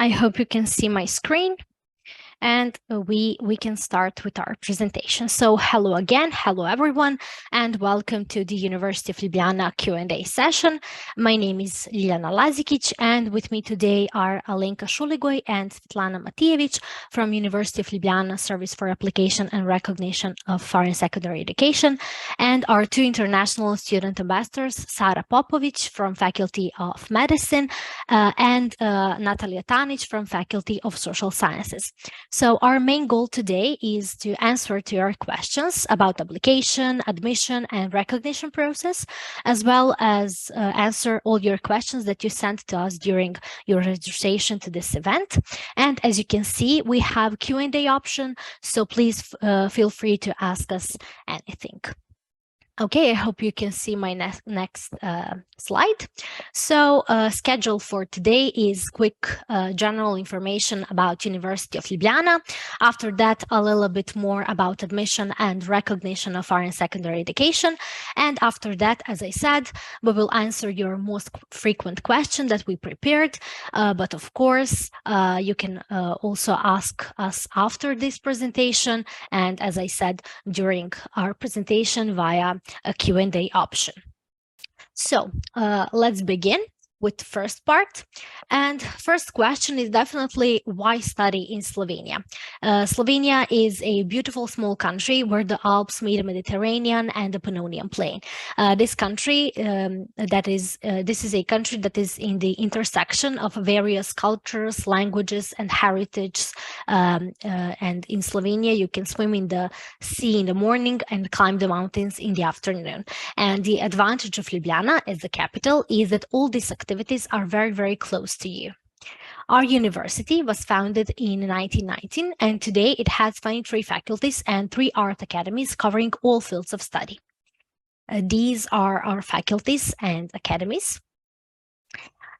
I hope you can see my screen. And we can start with our presentation. So hello again, hello everyone, and welcome to the University of Ljubljana Q&A session. My name is Ljiljana Lazikic, and with me today are Alenka Šuligoj and Svetlana Matijević from University of Ljubljana Service for Application and Recognition of Foreign Secondary Education, and our two international student ambassadors, Sara Popović from Faculty of Medicine and Natalia Tanić from Faculty of Social Sciences. So our main goal today is to answer to your questions about application, admission, and recognition process, as well as answer all your questions that you sent to us during your registration to this event. And as you can see, we have Q&A option, so please feel free to ask us anything. Okay, I hope you can see my next slide. So schedule for today is quick general information about University of Ljubljana. After that, a little bit more about admission and recognition of foreign secondary education. And after that, as I said, we will answer your most frequent question that we prepared. But of course, you can also ask us after this presentation. And as I said, during our presentation via a Q&A option. So let's begin with the first part. And first question is definitely why study in Slovenia? Slovenia is a beautiful small country where the Alps meet the Mediterranean and the Pannonian Plain. This is a country that is in the intersection of various cultures, languages, and heritages. And in Slovenia, you can swim in the sea in the morning and climb the mountains in the afternoon. And the advantage of Ljubljana as the capital is that all these activities are very, very close to you. Our university was founded in 1919, and today it has 23 faculties and 3 art academies covering all fields of study. These are our faculties and academies.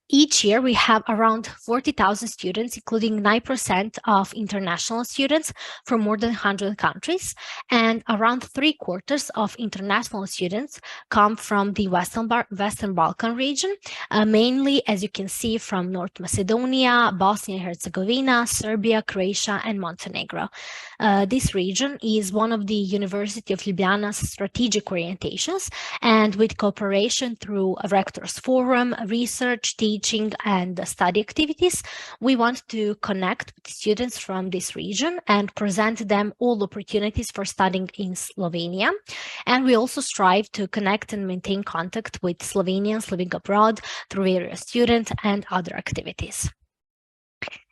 Each year, we have around 40,000 students, including 9% of international students from more than 100 countries, and around 3/4 of international students come from the Western Balkan region, mainly, as you can see, from North Macedonia, Bosnia and Herzegovina, Serbia, Croatia, and Montenegro. This region is one of the University of Ljubljana's strategic orientations, and with cooperation through a Rectors Forum, research, teaching, and study activities, we want to connect with students from this region and present them all opportunities for studying in Slovenia. And we also strive to connect and maintain contact with Slovenians living abroad through various student and other activities.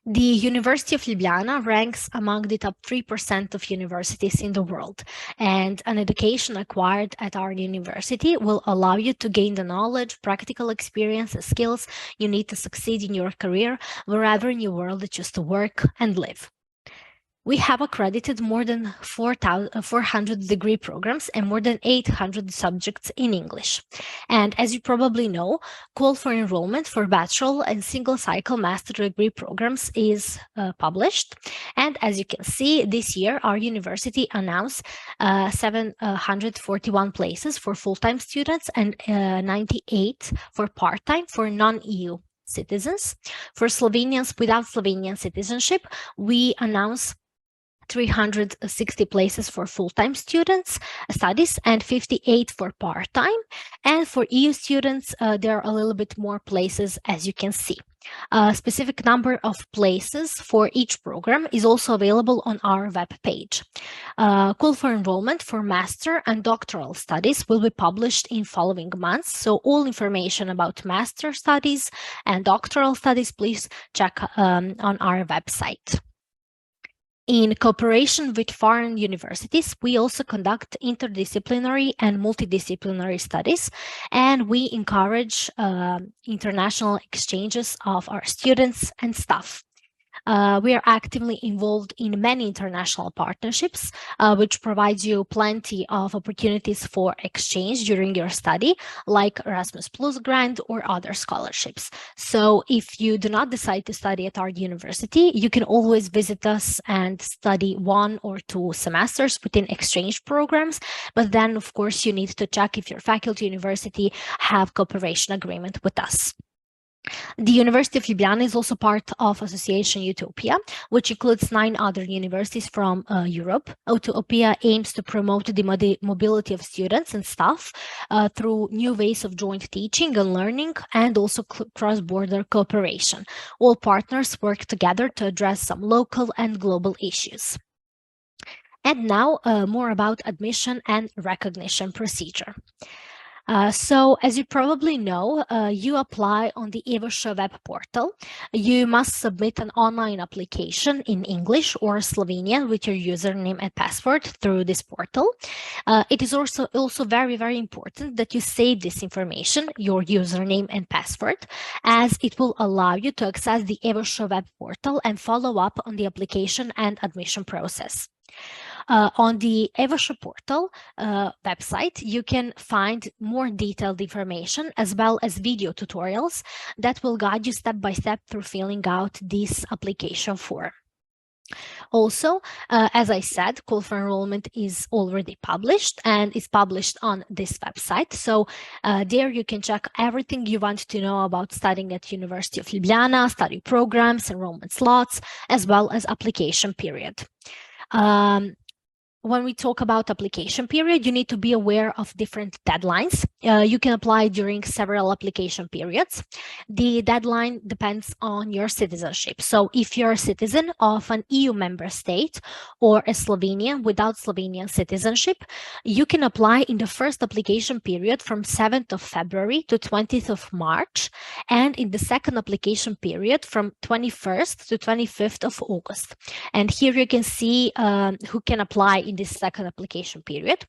The University of Ljubljana ranks among the top 3% of universities in the world, and an education acquired at our university will allow you to gain the knowledge, practical experience, and skills you need to succeed in your career wherever in your world you choose to work and live. We have accredited more than 400 degree programs and more than 800 subjects in English. And as you probably know, call for enrollment for bachelor and single cycle master degree programs is published. And as you can see, this year, our university announced 741 places for full-time students and 98 for part-time for non-EU citizens. For Slovenians without Slovenian citizenship, we announced 360 places for full-time students studies and 58 for part-time. And for EU students, there are a little bit more places, as you can see. A specific number of places for each program is also available on our web page. Call for enrollment for master and doctoral studies will be published in following months. So all information about master studies and doctoral studies, please check on our website. In cooperation with foreign universities, we also conduct interdisciplinary and multidisciplinary studies, and we encourage international exchanges of our students and staff. We are actively involved in many international partnerships, which provides you plenty of opportunities for exchange during your study, like Erasmus Plus grant or other scholarships. So if you do not decide to study at our university, you can always visit us and study 1 or 2 semesters within exchange programs. But then, of course, you need to check if your faculty university have cooperation agreement with us. The University of Ljubljana is also part of Association Utopia, which includes 9 other universities from Europe. Utopia aims to promote the mobility of students and staff through new ways of joint teaching and learning, and also cross-border cooperation. All partners work together to address some local and global issues. And now more about admission and recognition procedure. So, as you probably know, you apply on the EVOSHA web portal. You must submit an online application in English or Slovenian with your username and password through this portal. It is also very, very important that you save this information, your username and password, as it will allow you to access the EVOSHA web portal and follow up on the application and admission process. On the EVOSHA portal website, you can find more detailed information as well as video tutorials that will guide you step by step through filling out this application form. Also, as I said, call for enrollment is already published and is published on this website. So there you can check everything you want to know about studying at University of Ljubljana, study programs, enrollment slots, as well as application period. When we talk about application period, you need to be aware of different deadlines. You can apply during several application periods. The deadline depends on your citizenship. So if you're a citizen of an EU member state or a Slovenian without Slovenian citizenship, you can apply in the first application period from 7th of February to 20th of March, and in the second application period from 21st to 25th of August. And here you can see who can apply in this second application period.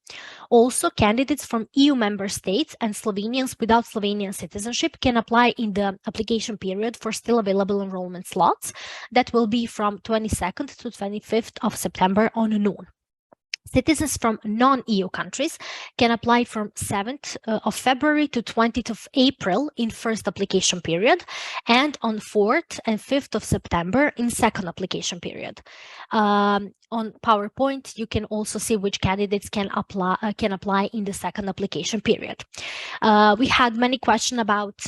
Also, candidates from EU member states and Slovenians without Slovenian citizenship can apply in the application period for still available enrollment slots that will be from 22nd to 25th of September on noon. Citizens from non-EU countries can apply from 7th of February to 20th of April in first application period, and on 4th and 5th of September in second application period. On PowerPoint, you can also see which candidates can apply in the second application period. We had many questions about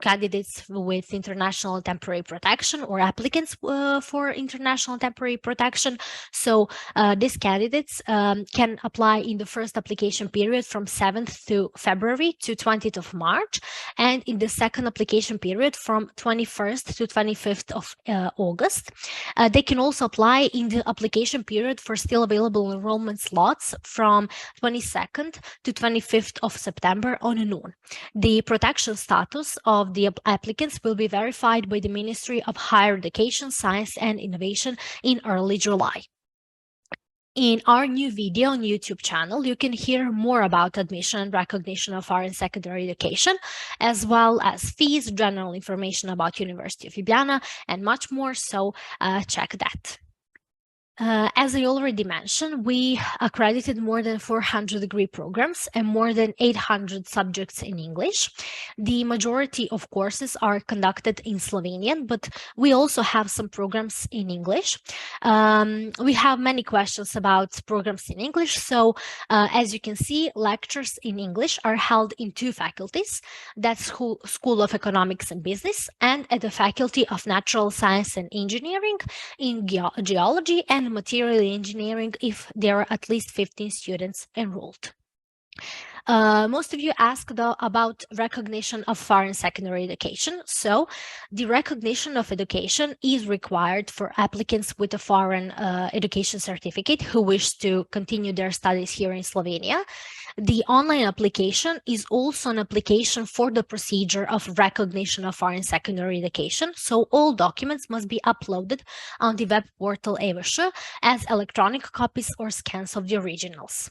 candidates with international temporary protection or applicants for international temporary protection. So these candidates can apply in the first application period from 7th to February to 20th of March, and in the second application period from 21st to 25th of August. They can also apply in the application period for still available enrollment slots from 22nd to 25th of September on noon. The protection status of the applicants will be verified by the Ministry of Higher Education, Science and Innovation in early July. In our new video on YouTube channel, you can hear more about admission and recognition of higher and secondary education, as well as fees, general information about University of Ljubljana, and much more, so check that. As I already mentioned, we accredited more than 400 degree programs and more than 800 subjects in English. The majority of courses are conducted in Slovenian, but we also have some programs in English. We have many questions about programs in English. So as you can see, lectures in English are held in 2 faculties. That's School of Economics and Business, and at the Faculty of Natural Science and Engineering in Geology and Material Engineering if there are at least 15 students enrolled. Most of you asked about recognition of foreign secondary education. So the recognition of education is required for applicants with a foreign education certificate who wish to continue their studies here in Slovenia. The online application is also an application for the procedure of recognition of foreign secondary education. So all documents must be uploaded on the web portal EVOSHA as electronic copies or scans of the originals.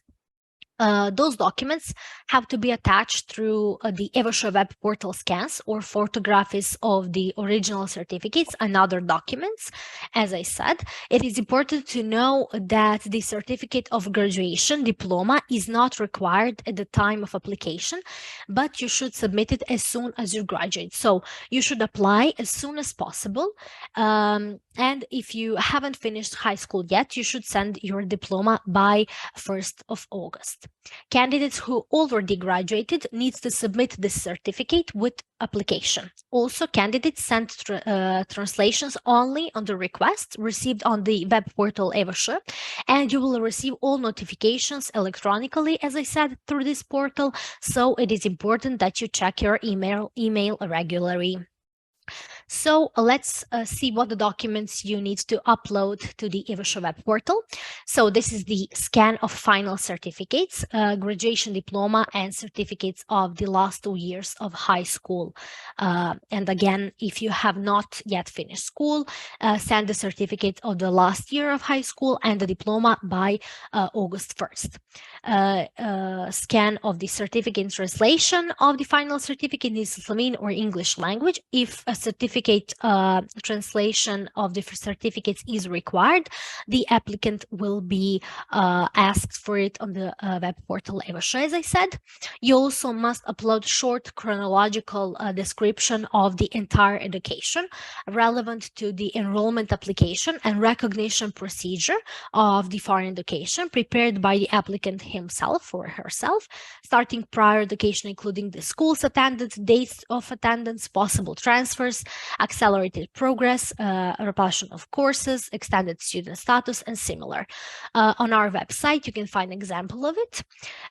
Those documents have to be attached through the EVOSHA web portal scans or photographs of the original certificates and other documents. As I said, it is important to know that the certificate of graduation diploma is not required at the time of application, but you should submit it as soon as you graduate. So you should apply as soon as possible. And if you haven't finished high school yet, you should send your diploma by 1st of August. Candidates who already graduated need to submit this certificate with application. Also, candidates send translations only on the request received on the web portal Evasha, and you will receive all notifications electronically, as I said, through this portal. So it is important that you check your email regularly. So let's see what the documents you need to upload to the Evasha web portal. So this is the scan of final certificates, graduation diploma, and certificates of the last 2 years of high school. And again, if you have not yet finished school, send the certificate of the last year of high school and the diploma by August 1st. Scan of the certificate translation of the final certificate in Slovene or English language. If a certificate translation of the certificates is required, the applicant will be asked for it on the web portal Evasha, as I said. You also must upload short chronological description of the entire education relevant to the enrollment application and recognition procedure of the foreign education prepared by the applicant himself or herself, starting prior education, including the school's attendance, dates of attendance, possible transfers, accelerated progress, repulsion of courses, extended student status, and similar. On our website, you can find an example of it.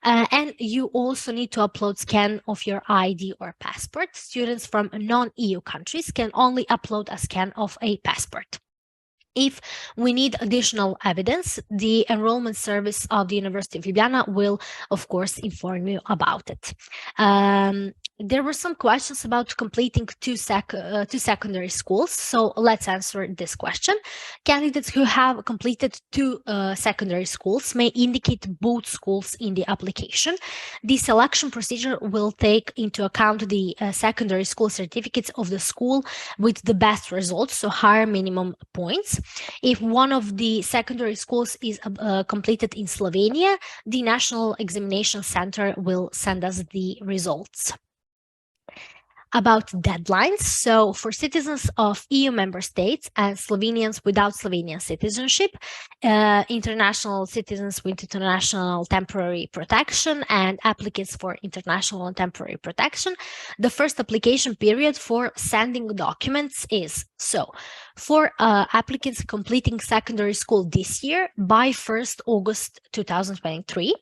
And you also need to upload scan of your ID or passport. Students from non-EU countries can only upload a scan of a passport. If we need additional evidence, the enrollment service of the University of Ljubljana will, of course, inform you about it. There were some questions about completing two secondary schools, so let's answer this question. Candidates who have completed two secondary schools may indicate both schools in the application. The selection procedure will take into account the secondary school certificates of the school with the best results, so higher minimum points. If one of the secondary schools is completed in Slovenia, the National Examination Center will send us the results. About deadlines. So for citizens of EU member states and Slovenians without Slovenian citizenship, international citizens with international temporary protection, and applicants for international and temporary protection, the first application period for sending documents is for applicants completing secondary school this year by 1st August 2023,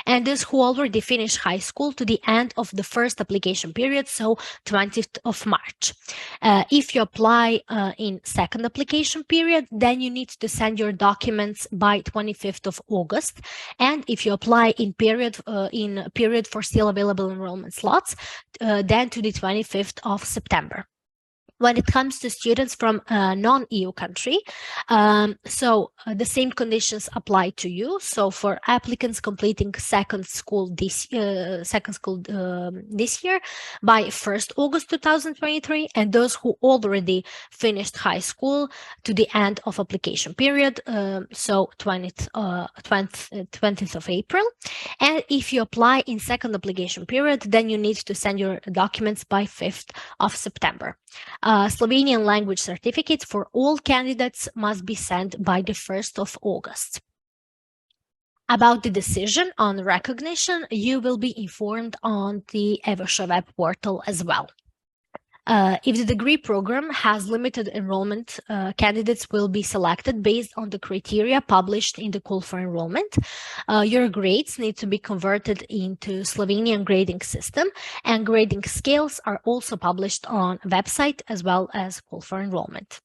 and those who already finished high school to the end of the first application period, so 20th of March. If you apply in second application period, then you need to send your documents by 25th of August. And if you apply in period for still available enrollment slots, then to the 25th of September. When it comes to students from a non-EU country, the same conditions apply to you. So for applicants completing second school this year by 1st August 2023, and those who already finished high school to the end of application period, so 20th of April. And if you apply in second application period, then you need to send your documents by 5th of September. Slovenian language certificates for all candidates must be sent by the 1st of August. About the decision on recognition, you will be informed on the Evasha web portal as well. If the degree program has limited enrollment, candidates will be selected based on the criteria published in the call for enrollment. Your grades need to be converted into Slovenian grading system, and grading scales are also published on website as well as call for enrollment.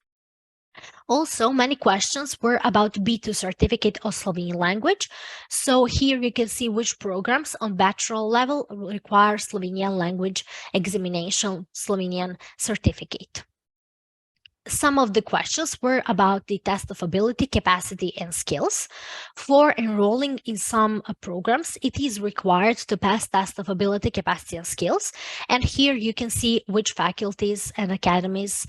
Also, many questions were about B2 certificate of Slovenian language. So here you can see which programs on bachelor level require Slovenian language examination Slovenian certificate. Some of the questions were about the test of ability, capacity, and skills. For enrolling in some programs, it is required to pass test of ability, capacity, and skills. And here you can see which faculties and academies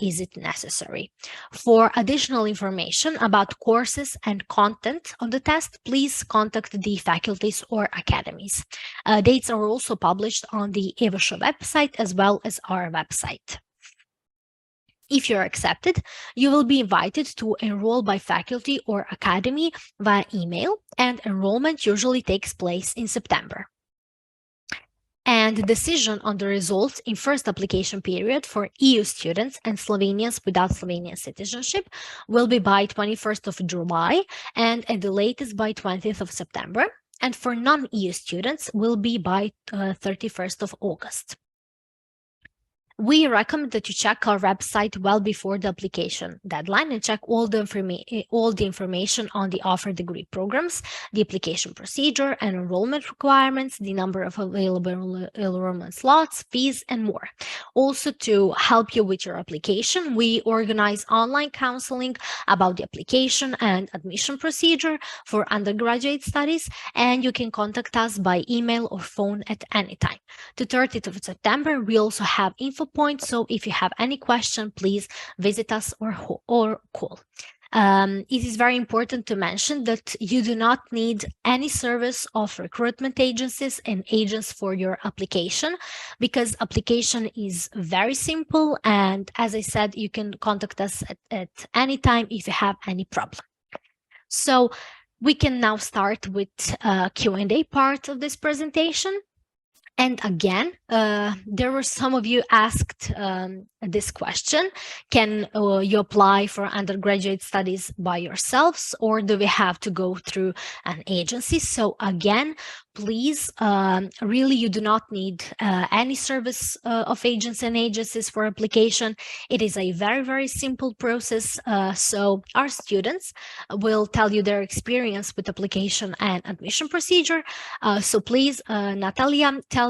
is it necessary. For additional information about courses and content on the test, please contact the faculties or academies. Dates are also published on the Evasha website as well as our website. If you're accepted, you will be invited to enroll by faculty or academy via email, and enrollment usually takes place in September. And the decision on the results in first application period for EU students and Slovenians without Slovenian citizenship will be by 21st of July and at the latest by 20th of September. And for non-EU students will be by 31st of August. We recommend that you check our website well before the application deadline and check all the information on the offered degree programs, the application procedure and enrollment requirements, the number of available enrollment slots, fees, and more. Also, to help you with your application, we organize online counseling about the application and admission procedure for undergraduate studies, and you can contact us by email or phone at any time. To 30th of September, we also have info points, so if you have any question, please visit us or call. It is very important to mention that you do not need any service of recruitment agencies and agents for your application, because application is very simple, and as I said, you can contact us at any time if you have any problem. So we can now start with Q&A part of this presentation. And again, there were some of you asked this question: can you apply for undergraduate studies by yourselves, or do we have to go through an agency? So again, please, really, you do not need any service of agents and agencies for application. It is a very, very simple process. So our students will tell you their experience with application and admission procedure. So please, Natalia, tell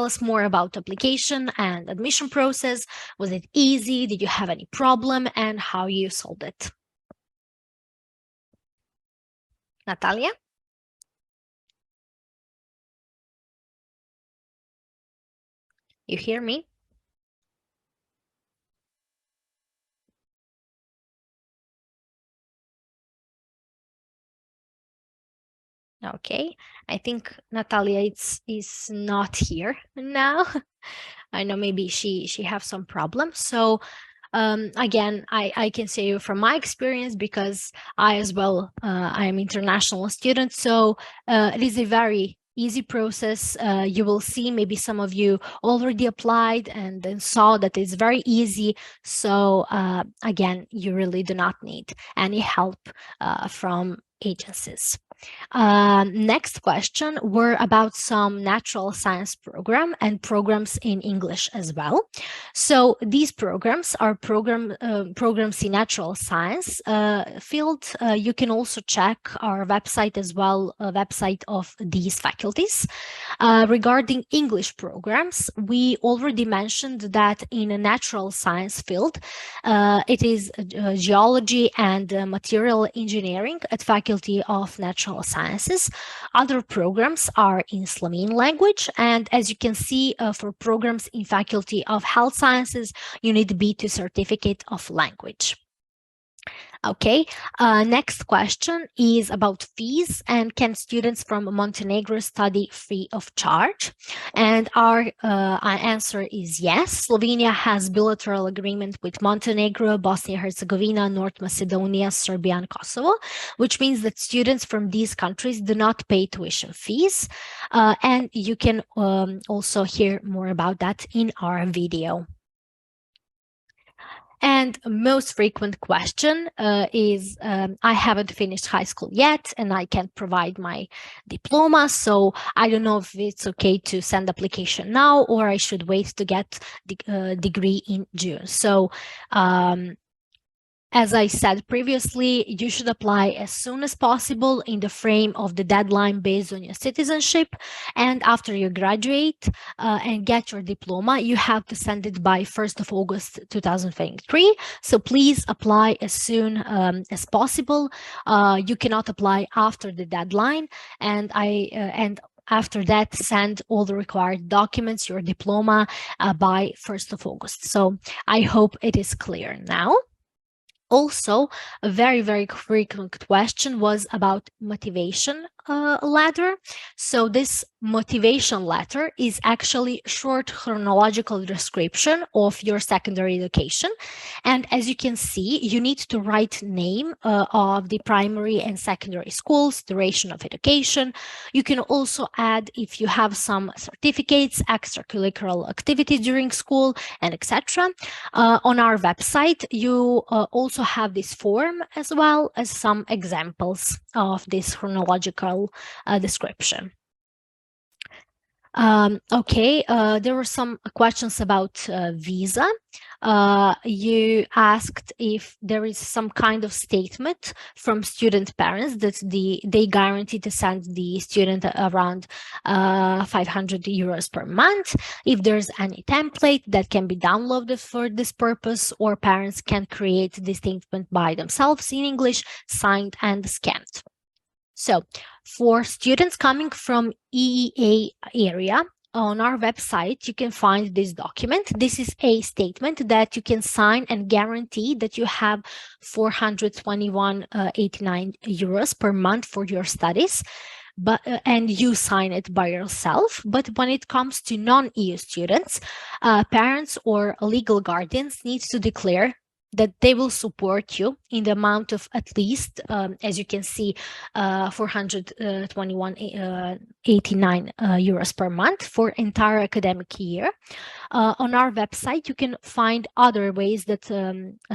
us more about application and admission process. Was it easy? Did you have any problem, and how you solved it? Natalia? You hear me? Okay, I think Natalia is not here now. I know maybe she have some problems. So again, I can say from my experience, because I as well, I am international student, so it is a very easy process. You will see maybe some of you already applied and then saw that it's very easy. So again, you really do not need any help from agencies. Next question were about some natural science program and programs in English as well. So these programs are programs in natural science field. You can also check our website as well, website of these faculties. Regarding English programs, we already mentioned that in a natural science field, it is geology and material engineering at Faculty of Natural Sciences. Other programs are in Slovene language, and as you can see, for programs in Faculty of Health Sciences, you need the B2 certificate of language. Okay, next question is about fees, and can students from Montenegro study free of charge? And our answer is yes. Slovenia has bilateral agreement with Montenegro, Bosnia-Herzegovina, North Macedonia, Serbia, and Kosovo, which means that students from these countries do not pay tuition fees. And you can also hear more about that in our video. And most frequent question is, I haven't finished high school yet and I can't provide my diploma, so I don't know if it's okay to send application now or I should wait to get the degree in June. So as I said previously, you should apply as soon as possible in the frame of the deadline based on your citizenship. And after you graduate and get your diploma, you have to send it by 1st of August 2023. So please apply as soon as possible. You cannot apply after the deadline. And after that, send all the required documents, your diploma, by 1st of August. So I hope it is clear now. Also, a very, very frequent question was about motivation letter. So this motivation letter is actually short chronological description of your secondary education. And as you can see, you need to write name of the primary and secondary schools, duration of education. You can also add if you have some certificates, extracurricular activities during school, and etc. On our website, you also have this form as well as some examples of this chronological description. Okay, there were some questions about visa. You asked if there is some kind of statement from student parents that they guarantee to send the student around 500 euros per month. If there's any template that can be downloaded for this purpose, or parents can create the statement by themselves in English, signed and scanned. So for students coming from EEA area, on our website, you can find this document. This is a statement that you can sign and guarantee that you have 421.89 euros per month for your studies, but and you sign it by yourself. But when it comes to non-EU students, parents or legal guardians need to declare that they will support you in the amount of at least, as you can see, 421.89 euros per month for entire academic year. On our website, you can find other ways that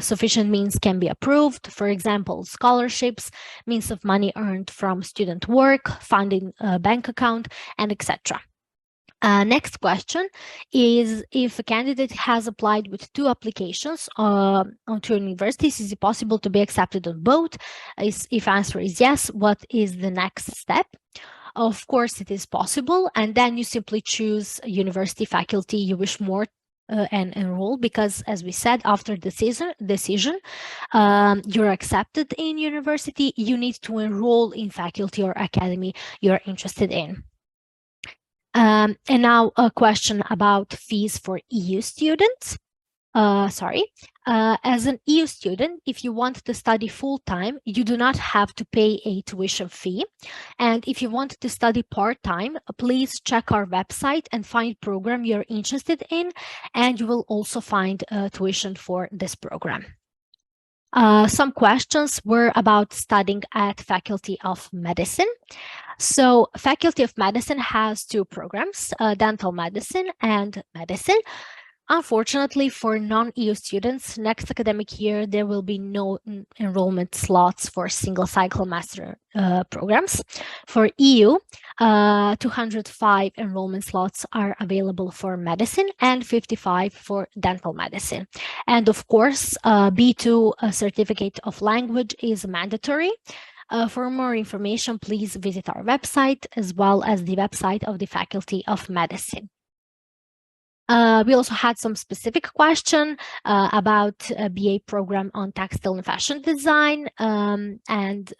sufficient means can be approved. For example, scholarships, means of money earned from student work, funding bank account, and etc. Next question is, if a candidate has applied with 2 applications onto universities, is it possible to be accepted on both? If answer is yes, what is the next step? Of course, it is possible, and then you simply choose a university faculty you wish more and enroll, because as we said, after the decision, you're accepted in university, you need to enroll in faculty or academy you're interested in. And now a question about fees for EU students. As an EU student, if you want to study full-time, you do not have to pay a tuition fee. And if you want to study part-time, please check our website and find program you're interested in, and you will also find tuition for this program. Some questions were about studying at Faculty of Medicine. So Faculty of Medicine has 2 programs, dental medicine and medicine. Unfortunately, for non-EU students, next academic year, there will be no enrollment slots for single cycle master programs. For EU, 205 enrollment slots are available for medicine and 55 for dental medicine. And of course, B2 certificate of language is mandatory. For more information, please visit our website as well as the website of the Faculty of Medicine. We also had some specific question about a BA program on textile and fashion design, and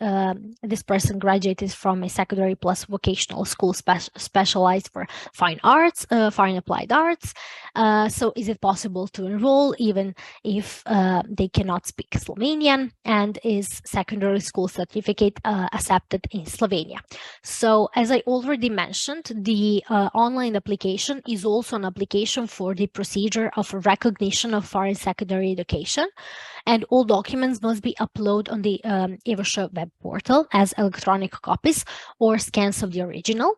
this person graduated from a secondary plus vocational school specialized for fine arts, fine applied arts. So is it possible to enroll even if they cannot speak Slovenian, and is secondary school certificate accepted in Slovenia? So as I already mentioned, the online application is also an application for the procedure of recognition of foreign secondary education, and all documents must be uploaded on the Evoša web portal as electronic copies or scans of the original.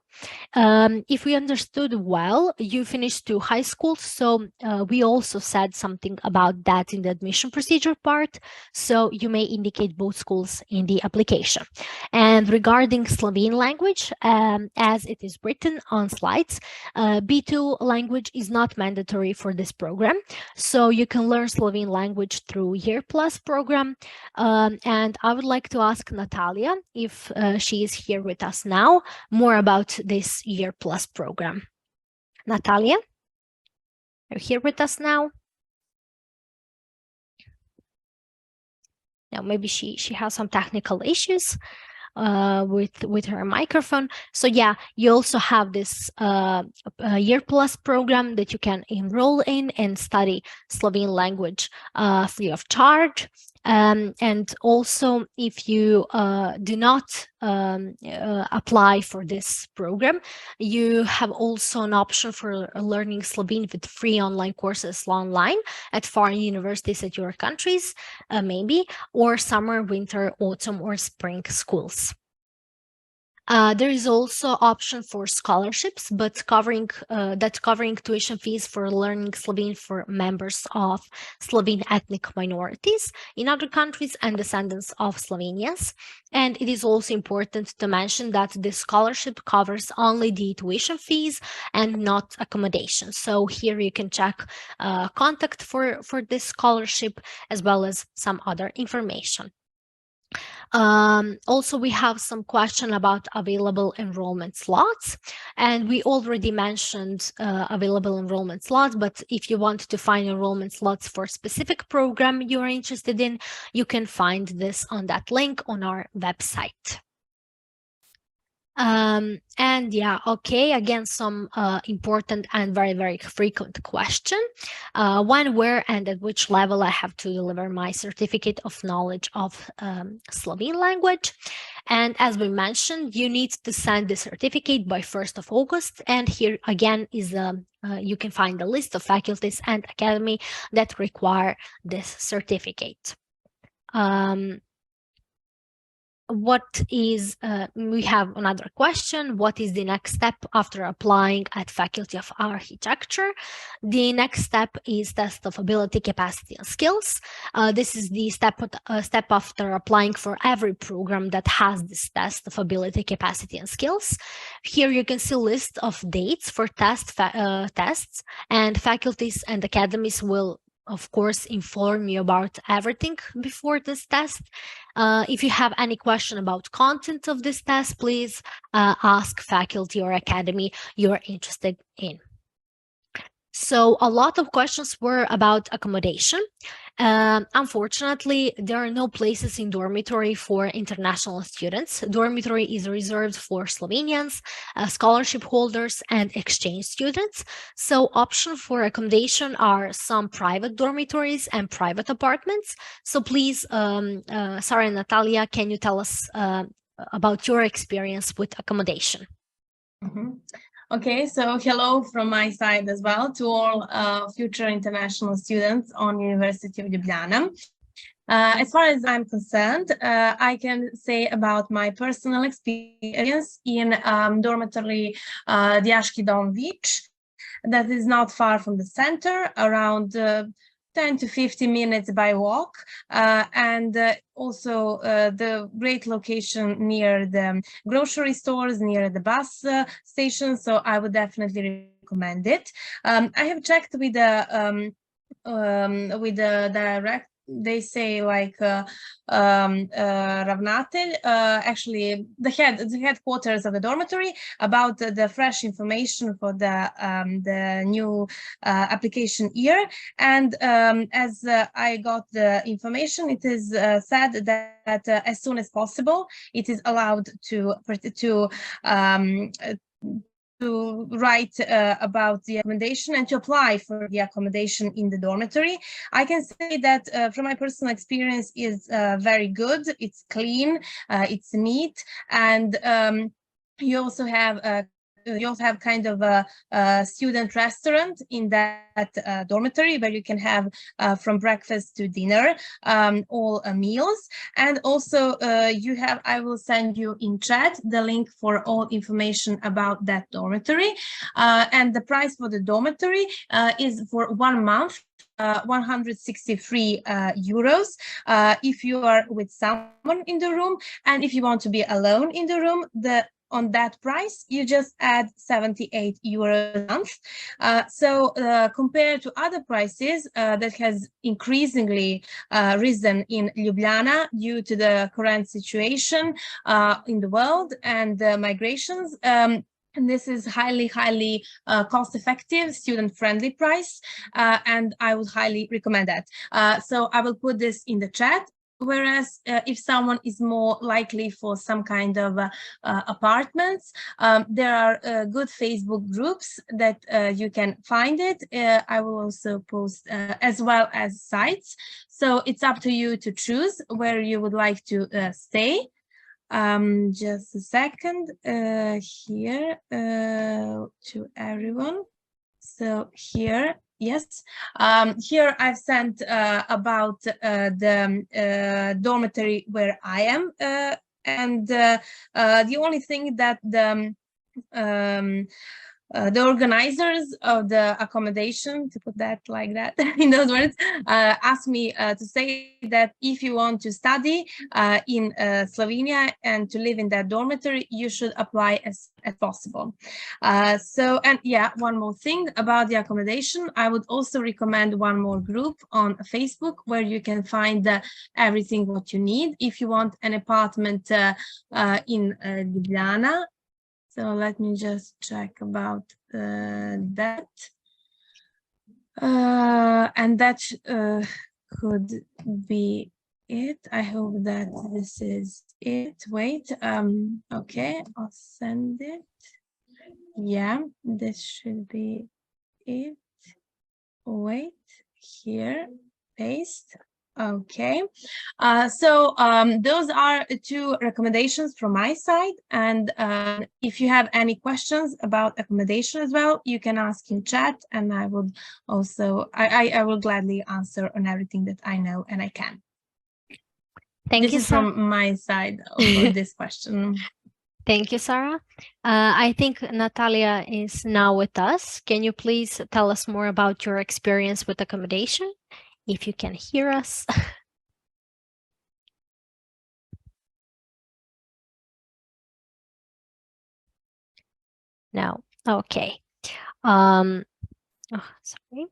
If we understood well, you finished 2 high schools, so we also said something about that in the admission procedure part, so you may indicate both schools in the application. And regarding Slovene language, as it is written on slides, B2 language is not mandatory for this program, so you can learn Slovene language through Year Plus program. And I would like to ask Natalia, if she is here with us now, more about this Year Plus program. Natalia, are you here with us now? Now, maybe she has some technical issues with her microphone. So yeah, you also have this Year Plus program that you can enroll in and study Slovene language free of charge. And also, if you do not apply for this program, you have also an option for learning Slovene with free online courses online at foreign universities at your countries, maybe, or summer, winter, autumn, or spring schools. There is also option for scholarships, but covering tuition fees for learning Slovene for members of Slovene ethnic minorities in other countries and descendants of Slovenians. And it is also important to mention that the scholarship covers only the tuition fees and not accommodation. So here you can check contact for this scholarship as well as some other information. Also, we have some question about available enrollment slots, and we already mentioned available enrollment slots, but if you want to find enrollment slots for specific program you're interested in, you can find this on that link on our website. And yeah, okay, again, some important and very, very frequent question. When, where, and at which level I have to deliver my certificate of knowledge of Slovene language. And as we mentioned, you need to send the certificate by 1st of August. And here again is you can find the list of faculties and academy that require this certificate. We have another question. What is the next step after applying at Faculty of Architecture? The next step is test of ability, capacity, and skills. This is the step after applying for every program that has this test of ability, capacity, and skills. Here you can see a list of dates for tests, and faculties and academies will of course inform you about everything before this test. If you have any question about content of this test, please ask faculty or academy you're interested in. So a lot of questions were about accommodation. Unfortunately, there are no places in dormitory for international students. Dormitory is reserved for Slovenians, scholarship holders, and exchange students. So options for accommodation are some private dormitories and private apartments. So please, Sarah and Natalia, can you tell us about your experience with accommodation? Okay, so hello from my side as well to all future international students on University of Ljubljana. As far as I'm concerned, I can say about my personal experience in dormitory Dijaški dom Vič, that is not far from the center, around 10 to 15 minutes by walk, and also the great location near the grocery stores, near the bus station. So I would definitely recommend it. I have checked with the direct. They say like Ravnatelj, actually the headquarters of the dormitory, about the fresh information for the new application year. And as I got the information, it is said that as soon as possible, it is allowed to write about the accommodation and to apply for the accommodation in the dormitory. I can say that from my personal experience is very good. It's clean, it's neat, and you also have kind of a student restaurant in that dormitory where you can have from breakfast to dinner all meals. And also I will send you in chat the link for all information about that dormitory. And the price for the dormitory is for 1 month 163 euros if you are with someone in the room, and if you want to be alone in the room, on that price, you just add 78 euros a month. So compared to other prices that has increasingly risen in Ljubljana due to the current situation in the world and migrations, and this is highly cost-effective, student-friendly price, and I would highly recommend that. So I will put this in the chat. Whereas if someone is more likely for some kind of apartments, there are good Facebook groups that you can find it. I will also post as well as sites. So it's up to you to choose where you would like to stay. Just a second here to everyone. So here, yes, here I've sent about the dormitory where I am, and the only thing that the organizers of the accommodation, to put that like that in those words, asked me to say that if you want to study in Slovenia and to live in that dormitory, you should apply as possible. So, and yeah, one more thing about the accommodation, I would also recommend one more group on Facebook where you can find everything what you need. If you want an apartment in Ljubljana, so let me just check about that. And that could be it. I hope that this is it. Wait, okay, I'll send it. Yeah, this should be it. Wait, here, paste. Okay, so those are two recommendations from my side, and if you have any questions about accommodation as well, you can ask in chat, and I would also I will gladly answer on everything that I know and I can. Thank you, This is from my side on this question. Thank you, Sarah. I think Natalia is now with us. Can you please tell us more about your experience with accommodation, if you can hear us? No. Okay. Oh, sorry.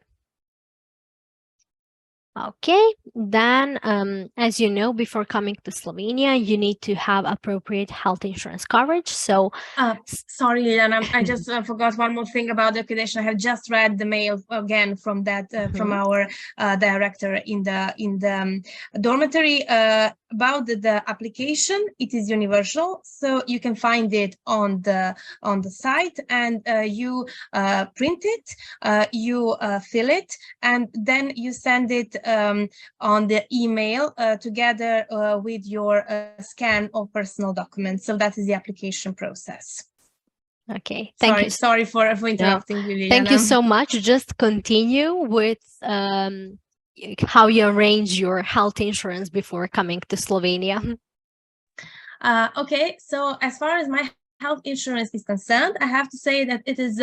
Okay, then as you know, before coming to Slovenia, you need to have appropriate health insurance coverage. So sorry, Liliana, I just forgot one more thing about the accommodation. I have just read the mail again from that from our director in the dormitory about the application. It is universal, so you can find it on the site, and you print it, you fill it, and then you send it on the email together with your scan of personal documents. So that is the application process. Okay, thank you. Sorry for interrupting you, Liliana. Thank you so much. Just continue with how you arrange your health insurance before coming to Slovenia. Okay, so as far as my health insurance is concerned, I have to say that it is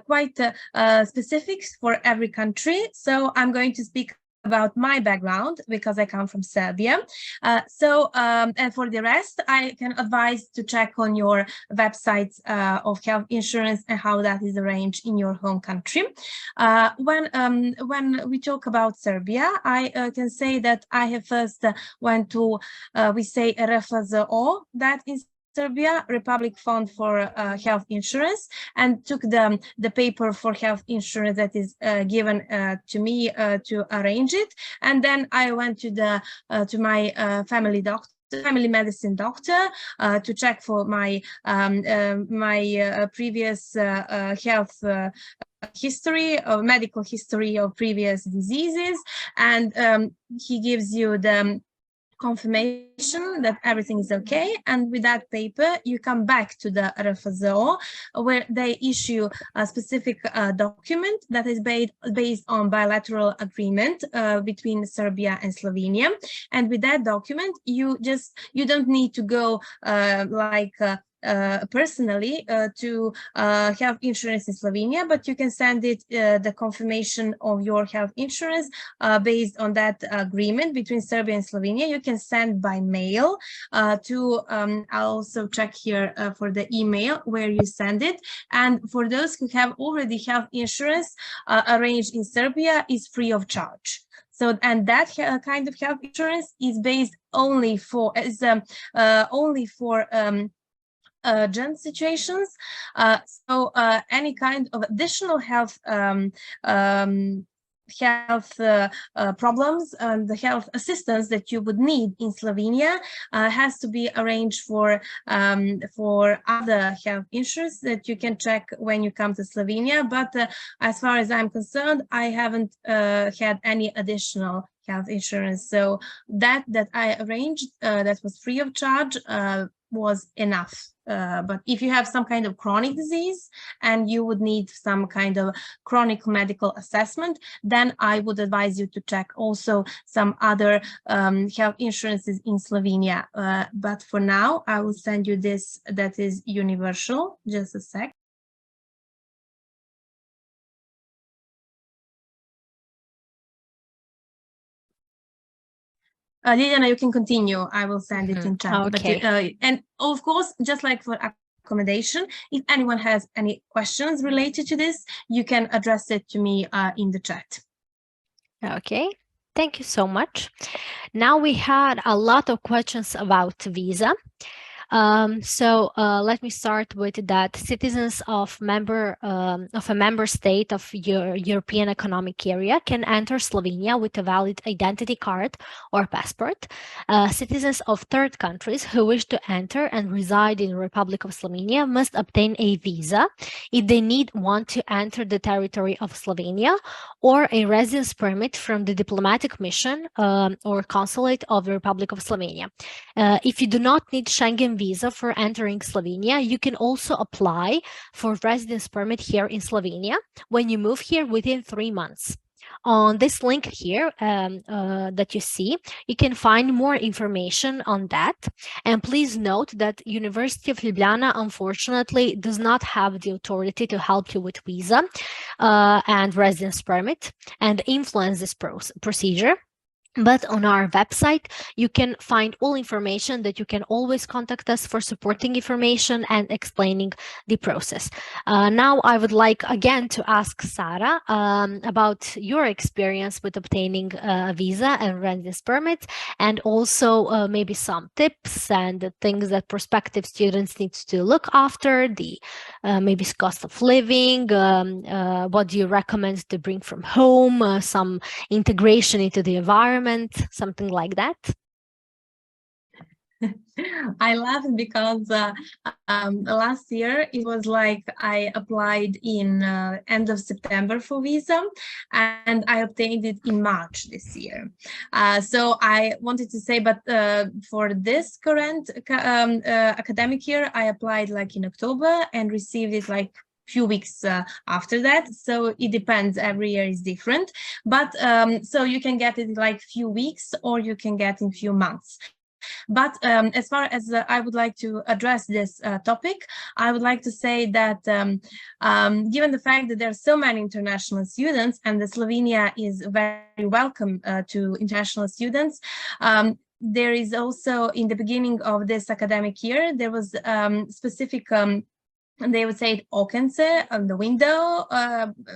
quite specific for every country. So I'm going to speak about my background because I come from Serbia. And for the rest, I can advise to check on your websites of health insurance and how that is arranged in your home country. When we talk about Serbia, I can say that I have first went to, we say RFZO, that is Serbia, Republic Fund for Health Insurance, and took the paper for health insurance that is given to me to arrange it. And then I went to my family medicine doctor to check for my previous health history or medical history of previous diseases, and he gives you the confirmation that everything is okay, and with that paper you come back to the RFZO where they issue a specific document that is based on bilateral agreement between Serbia and Slovenia. And with that document you don't need to go personally to health insurance in Slovenia, but you can send it the confirmation of your health insurance based on that agreement between Serbia and Slovenia. You can send by mail to I'll also check here for the email where you send it. And for those who have already health insurance arranged in Serbia, is free of charge. So, and that kind of health insurance is based only for urgent situations. So any kind of additional health health problems and the health assistance that you would need in Slovenia has to be arranged for other health insurance that you can check when you come to Slovenia. But as far as I'm concerned, I haven't had any additional health insurance. So that I arranged that was free of charge was enough. But if you have some kind of chronic disease and you would need some kind of chronic medical assessment, then I would advise you to check also some other health insurances in Slovenia. But for now, I will send you this that is universal. Just a sec. Liliana, you can continue. I will send it in chat. Okay. But, and of course, just like for accommodation, if anyone has any questions related to this, you can address it to me in the chat. Okay. Thank you so much. Now we had a lot of questions about visa. So let me start with that. Citizens of a member state of your European Economic Area can enter Slovenia with a valid identity card or passport. Citizens of third countries who wish to enter and reside in the Republic of Slovenia must obtain a visa if they need one to enter the territory of Slovenia, or a residence permit from the diplomatic mission or consulate of the Republic of Slovenia. If you do not need Schengen visa for entering Slovenia, you can also apply for residence permit here in Slovenia when you move here within 3 months. On this link here that you see, you can find more information on that. And please note that University of Ljubljana, unfortunately, does not have the authority to help you with visa and residence permit and influence this procedure. But on our website, you can find all information that you can always contact us for supporting information and explaining the process. Now, I would like again to ask Sara about your experience with obtaining a visa and residence permit, and also maybe some tips and the things that prospective students need to look after, the maybe cost of living, what do you recommend to bring from home, some integration into the environment, something like that. I laugh because last year it was like I applied in end of September for visa, and I obtained it in March this year. So I wanted to say, but for this current academic year, I applied like in October and received it like few weeks after that. So it depends, every year is different, but so you can get it in like few weeks or you can get in few months. But as far as I would like to address this topic, I would like to say that given the fact that there are so many international students and that Slovenia is very welcome to international students, there is also, in the beginning of this academic year, there was specific and they would say okence on the window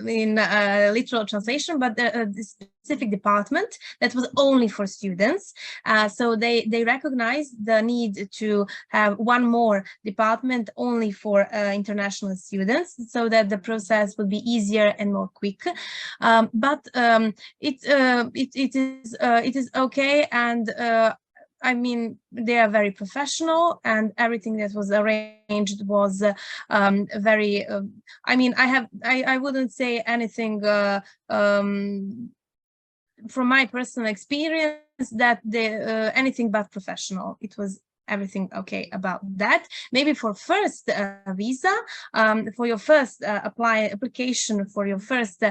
in literal translation, but the specific department that was only for students. So they recognized the need to have one more department only for international students, so that the process would be easier and more quick. But it is okay, and I mean, they are very professional, and everything that was arranged was very. I mean, I wouldn't say anything from my personal experience that anything but professional. It was everything okay about that. Maybe for first visa, for your first application for your first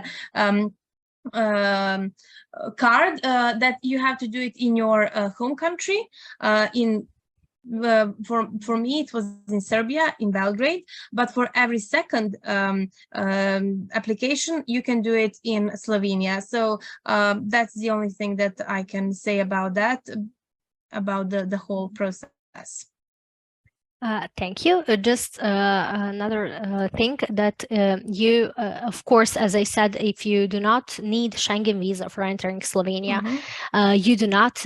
card, that you have to do it in your home country. For me it was in Serbia, in Belgrade, but for every second application you can do it in Slovenia. So that's the only thing that I can say about that, about the whole process. Thank you. Just another thing that you, of course, as I said, if you do not need Schengen visa for entering Slovenia, you do not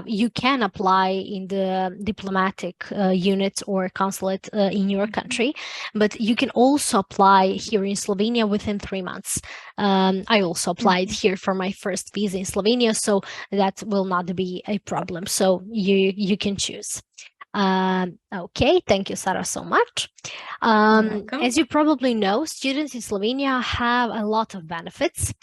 you can apply in the diplomatic unit or consulate in your country, but you can also apply here in Slovenia within 3 months. I also applied here for my first visa in Slovenia, so that will not be a problem. So you can choose. Okay, thank you, Sarah, so much. As you probably know, students in Slovenia have a lot of benefits.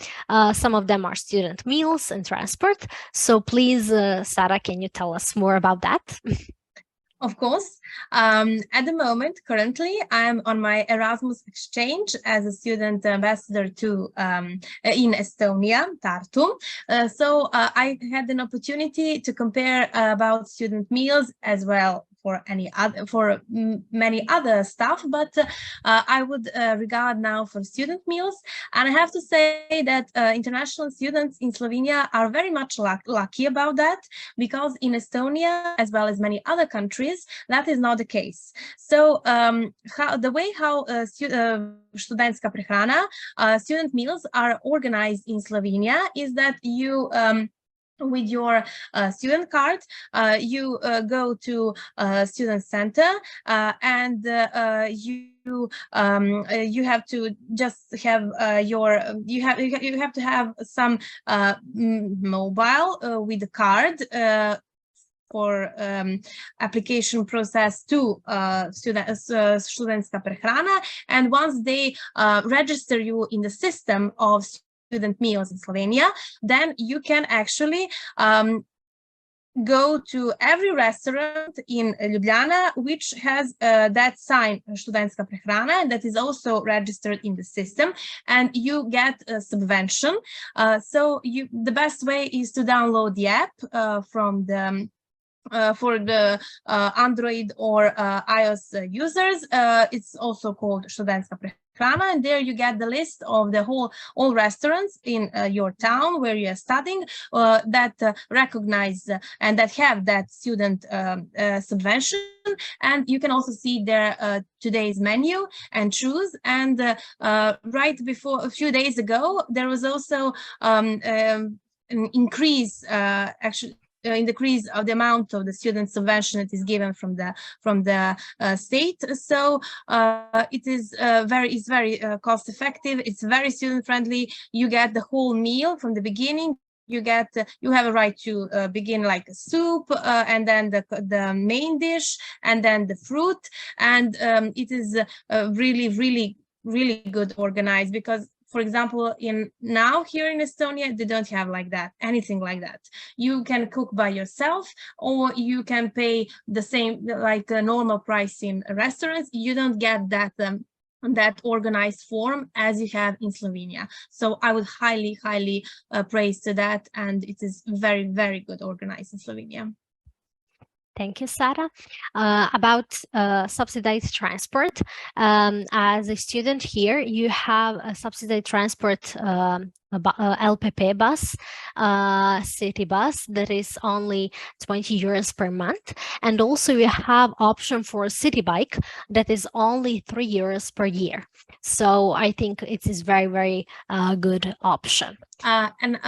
Some of them are student meals and transport. So please, Sarah, can you tell us more about that? Of course. At the moment, currently, I'm on my Erasmus exchange as a student ambassador to in Estonia, Tartu. So I had an opportunity to compare about student meals as well for many other stuff, but I would regard now for student meals. And I have to say that international students in Slovenia are very much lucky about that, because in Estonia, as well as many other countries, that is not the case. So the way how študentska prehrana, student meals are organized in Slovenia is that you with your student card, you go to student center and you have to just have you have to have some mobile with the card for application process to studentska prehrana, and once they register you in the system of student meals in Slovenia, then you can actually go to every restaurant in Ljubljana which has that sign študentska prehrana, and that is also registered in the system, and you get a subvention. So the best way is to download the app from the for the Android or iOS users. It's also called študentska prehrana, and there you get the list of all restaurants in your town where you are studying that recognize and that have that student subvention, and you can also see their today's menu and choose. And right before, a few days ago, there was also an increase actually in the decrease of the amount of the student subvention that is given from the state. So it is very cost effective. It's very student friendly. You get the whole meal from the beginning. You have a right to begin like a soup and then the main dish and then the fruit, and it is really good organized, because for example, now here in Estonia, they don't have anything like that. You can cook by yourself, or you can pay the same like a normal price in restaurants. You don't get that organized form as you have in Slovenia. So I would highly praise to that, and it is very good organized in Slovenia. Thank you, Sarah. About subsidized transport, as a student here, you have a subsidized transport LPP bus, city bus that is only 20 euros per month. And also you have option for a city bike that is only 3 euros per year. So I think it is very good option. And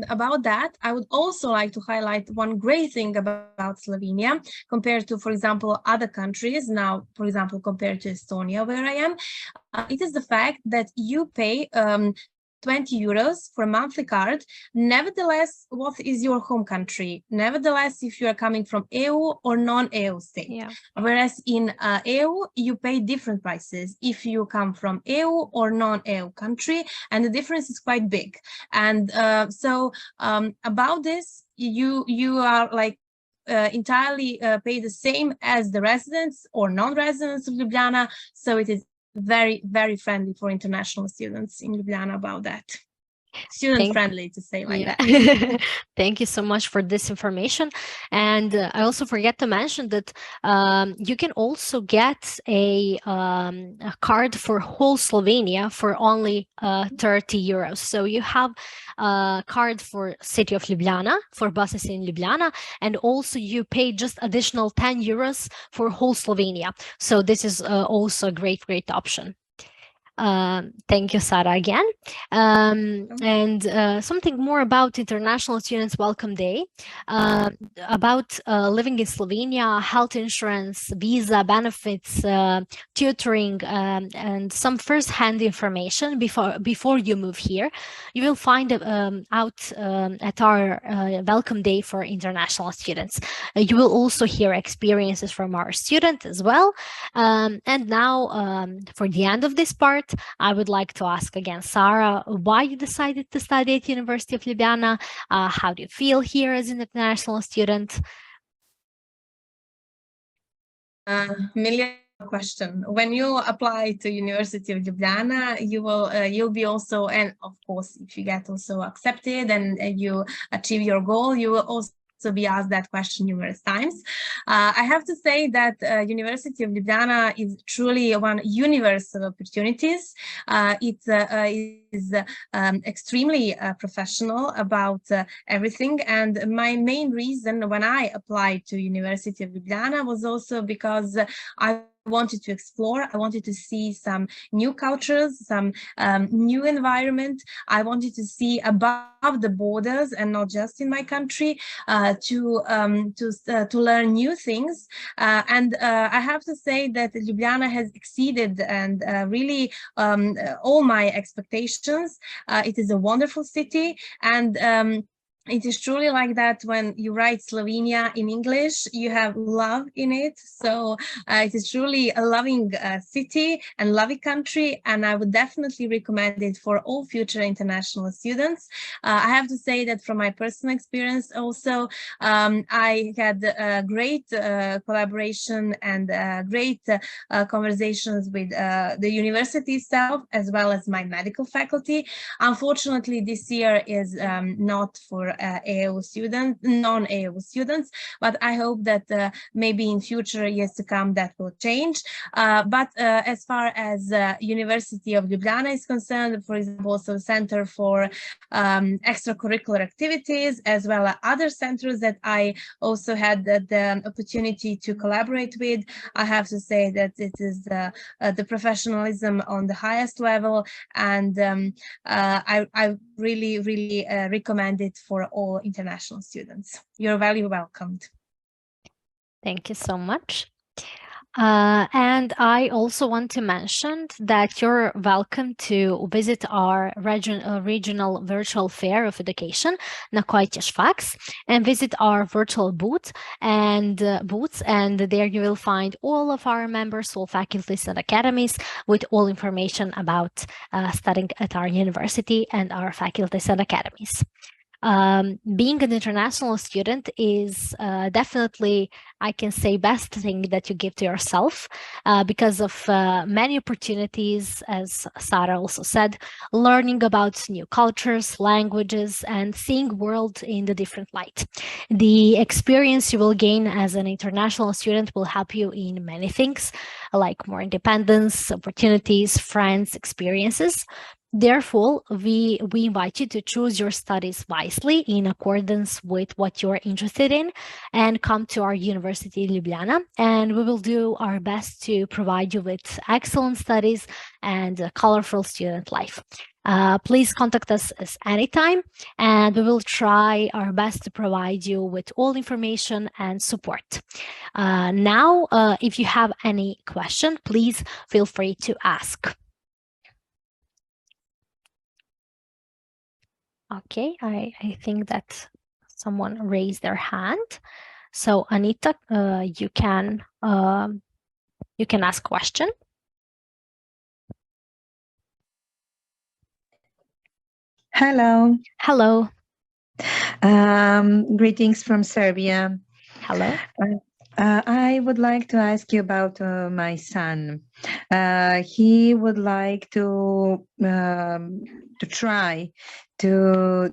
about that, I would also like to highlight one great thing about Slovenia compared to, for example, other countries. Now, for example, compared to Estonia, where I am, it is the fact that you pay 20 euros for a monthly card. Nevertheless, what is your home country? Nevertheless, if you are coming from EU or non-EU state. Yeah. Whereas in EU, you pay different prices if you come from EU or non-EU country, and the difference is quite big. And so about this, you are like entirely pay the same as the residents or non-residents of Ljubljana. So it is very friendly for international students in Ljubljana about that. student-friendly, to say like that. Thank you so much for this information. And I also forget to mention that you can also get a card for whole Slovenia for only 30 euros. So you have a card for city of Ljubljana, for buses in Ljubljana, and also you pay just additional 10 euros for whole Slovenia. So this is also a great option. Thank you, Sara, again. And something more about International Students Welcome Day, about living in Slovenia, health insurance, visa benefits, tutoring, and some first-hand information before you move here. You will find out at our Welcome Day for international students. You will also hear experiences from our students as well. And now, for the end of this part, I would like to ask again, Sara, why you decided to study at University of Ljubljana? How do you feel here as an international student? Million question. When you apply to University of Ljubljana, you'll be also, and of course, if you get also accepted and you achieve your goal, you will also be asked that question numerous times. I have to say that University of Ljubljana is truly one universe of opportunities. It is extremely professional about everything, and my main reason when I applied to University of Ljubljana was also because I wanted to explore. I wanted to see some new cultures, some new environment. I wanted to see above the borders and not just in my country, to learn new things. And I have to say that Ljubljana has exceeded and really all my expectations. It is a wonderful city, and it is truly like that when you write Slovenia in English, you have love in it. So it is truly a loving city and loving country, and I would definitely recommend it for all future international students. I have to say that from my personal experience also, I had a great collaboration and great conversations with the university itself, as well as my medical faculty. Unfortunately, this year is not for AAU students, non-AAU students, but I hope that maybe in future years to come that will change. But as far as University of Ljubljana is concerned, for example, also Center for Extracurricular Activities, as well as other centers that I also had the opportunity to collaborate with, I have to say that it is the professionalism on the highest level, and I really recommend it for all international students. You're very welcomed. Thank you so much. And I also want to mention that you're welcome to visit our regional virtual fair of education, Nakoitish Fax, and visit our virtual booths, and there you will find all of our members, all faculties and academies, with all information about studying at our university and our faculties and academies. Being an international student is definitely, I can say, best thing that you give to yourself because of many opportunities, as Sara also said, learning about new cultures, languages, and seeing world in the different light. The experience you will gain as an international student will help you in many things, like more independence, opportunities, friends, experiences. Therefore, we invite you to choose your studies wisely in accordance with what you're interested in, and come to our University of Ljubljana, and we will do our best to provide you with excellent studies and a colorful student life. Please contact us anytime, and we will try our best to provide you with all information and support. Now, if you have any question, please feel free to ask. Okay, I think that someone raised their hand. So Anita, you can ask question. Hello. Hello. Greetings from Serbia. Hello. I would like to ask you about my son. He would like to try to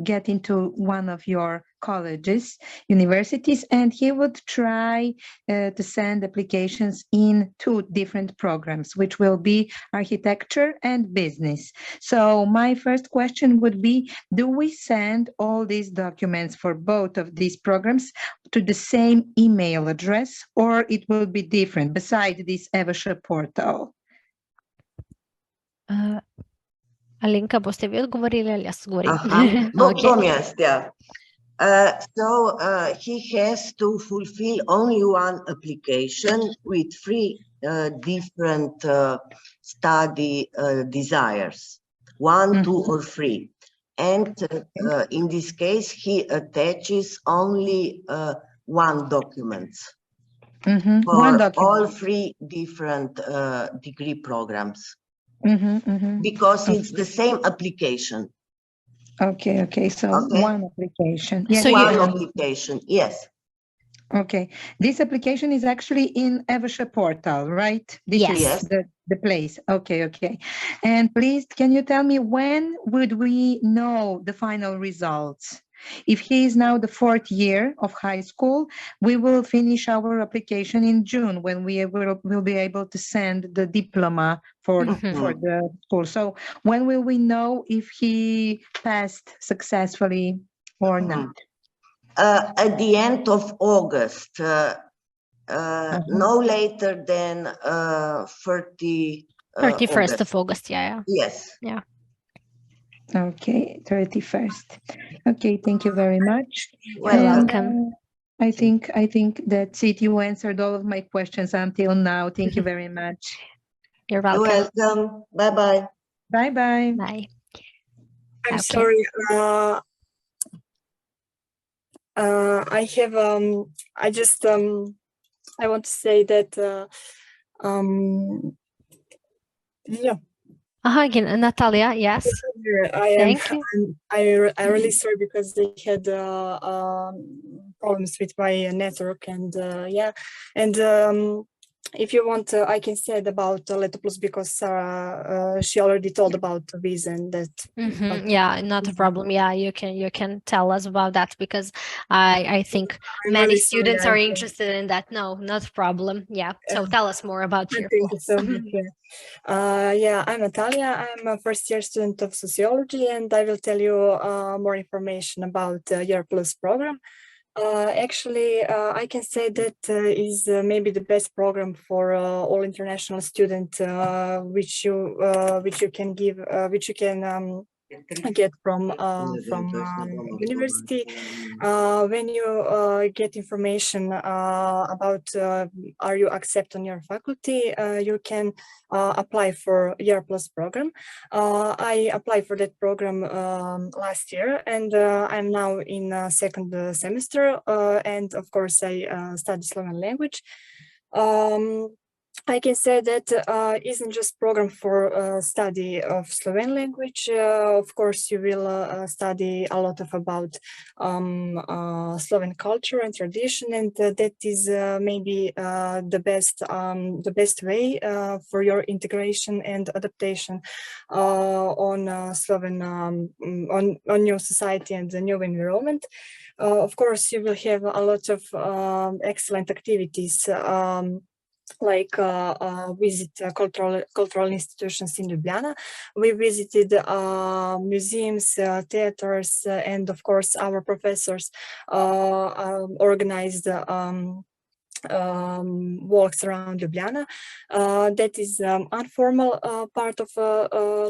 get into one of your colleges, universities, and he would try to send applications in 2 different programs, which will be architecture and business. So my first question would be, do we send all these documents for both of these programs to the same email address, or it will be different besides this Evasha portal? Alinka, boste vi odgovorili ali jaz govorim? Aha, Okay. bom jaz, ja. So he has to fulfill only one application with 3 different study desires, 1, 2, or 3. And in this case, he attaches only 1 document for One document. all 3 different degree programs, because it's the same application. Okay. So Okay. one application. So One application, yes. Okay. This application is actually in Evasha portal, right? This Yes. is the place. Okay. And please, can you tell me when would we know the final results? If he is now the 4th year of high school, we will finish our application in June when we will be able to send the diploma for the school. So when will we know if he passed successfully or not? At the end of August, no later than 31st of August, yeah. Yes. Yeah. Okay, 31st. Okay, thank you very much. You're welcome. I think that's it. You answered all of my questions until now. Thank you very much. You're You're welcome. welcome. Bye-bye. Bye-bye. Bye. I'm Okay. sorry. I have I just I want to say that yeah. Again, Natalia, yes. Thank you. I really sorry because they had problems with my network, and yeah, and if you want, I can say it about Leto Plus, because she already told about the visa and that. Yeah, not a problem. Yeah, you can tell us about that, because I think I'm many really sorry, students are interested in that. No, not a problem. Yeah. So tell us more about your Thank you plus. so much. Yeah, I'm Natalia. I'm a 1st year student of sociology, and I will tell you more information about Year Plus program. Actually, I can say that is maybe the best program for all international students, which you can give, which you can get from university. When you get information about are you accepted on your faculty, you can apply for Year Plus program. I applied for that program last year, and I'm now in 2nd semester, and of course I study Slovene language. I can say that isn't just program for study of Slovene language. Of course, you will study a lot of about Slovene culture and tradition, and that is maybe the best way for your integration and adaptation on Slovene on new society and the new environment. Of course, you will have a lot of excellent activities. Like visit cultural institutions in Ljubljana. We visited museums, theaters, and of course our professors organized walks around Ljubljana. That is informal part of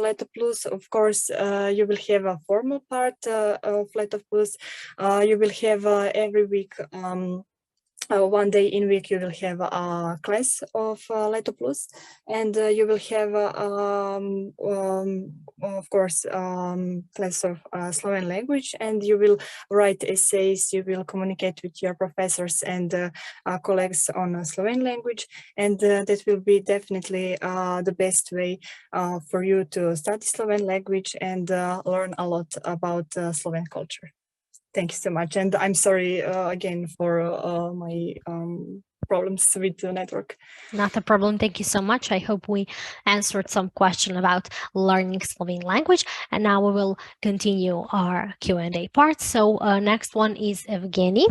Leto Plus. Of course, you will have a formal part of Leto Plus. You will have every week one day in week you will have a class of Leto Plus, and you will have of course class of Slovene language, and you will write essays, you will communicate with your professors and colleagues on Slovene language, and that will be definitely the best way for you to study Slovene language and learn a lot about Slovene culture. Thank you so much. And I'm sorry again for my problems with the network. Not a problem. Thank you so much. I hope we answered some question about learning Slovene language. And now we will continue our Q&A part. So next one is Evgeny.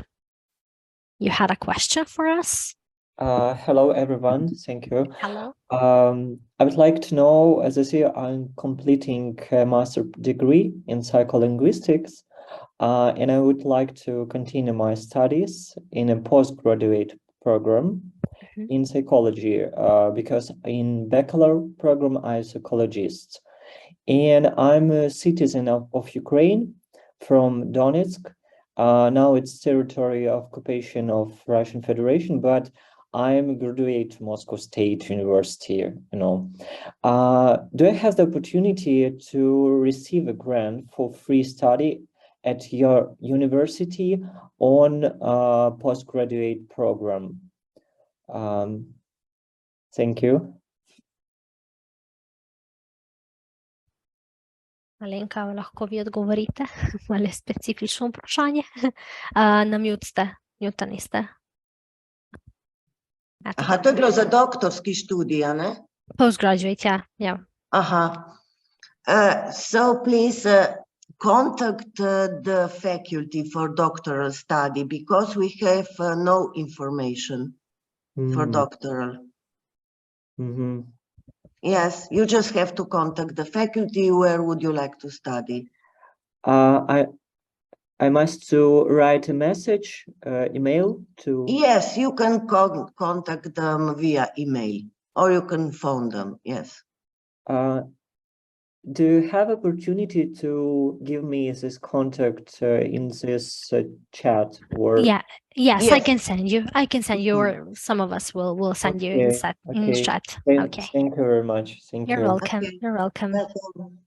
You had a question for us? Hello, everyone. Thank you. Hello. I would like to know, as I see, I'm completing a master degree in psycholinguistics, and I would like to continue my studies in a postgraduate program in psychology, because in bachelor program I'm a psychologist, and I'm a citizen of Ukraine from Donetsk. Now it's territory of occupation of Russian Federation, but I'm a graduate Moscow State University, do I have the opportunity to receive a grant for free study at your university on a postgraduate program? Thank you. Alenka, lahko vi odgovorite? Malo je specifično vprašanje. Na mute ste, mutani ste. Aha, to je bilo za doktorski študij, a ne? Postgraduate, yeah. Aha. So please contact the faculty for doctoral study because we have no information for doctoral. Yes, you just have to contact the faculty. Where would you like to study? I must to write a message, email to... Yes, you can contact them via email or you can phone them, yes. Do you have opportunity to give me this contact in this chat? Or... Yeah, yes, yes. I can send you. Or some of us will send you in chat. Okay. Thank you very much. Thank you. You're welcome. Okay. You're welcome. Welcome.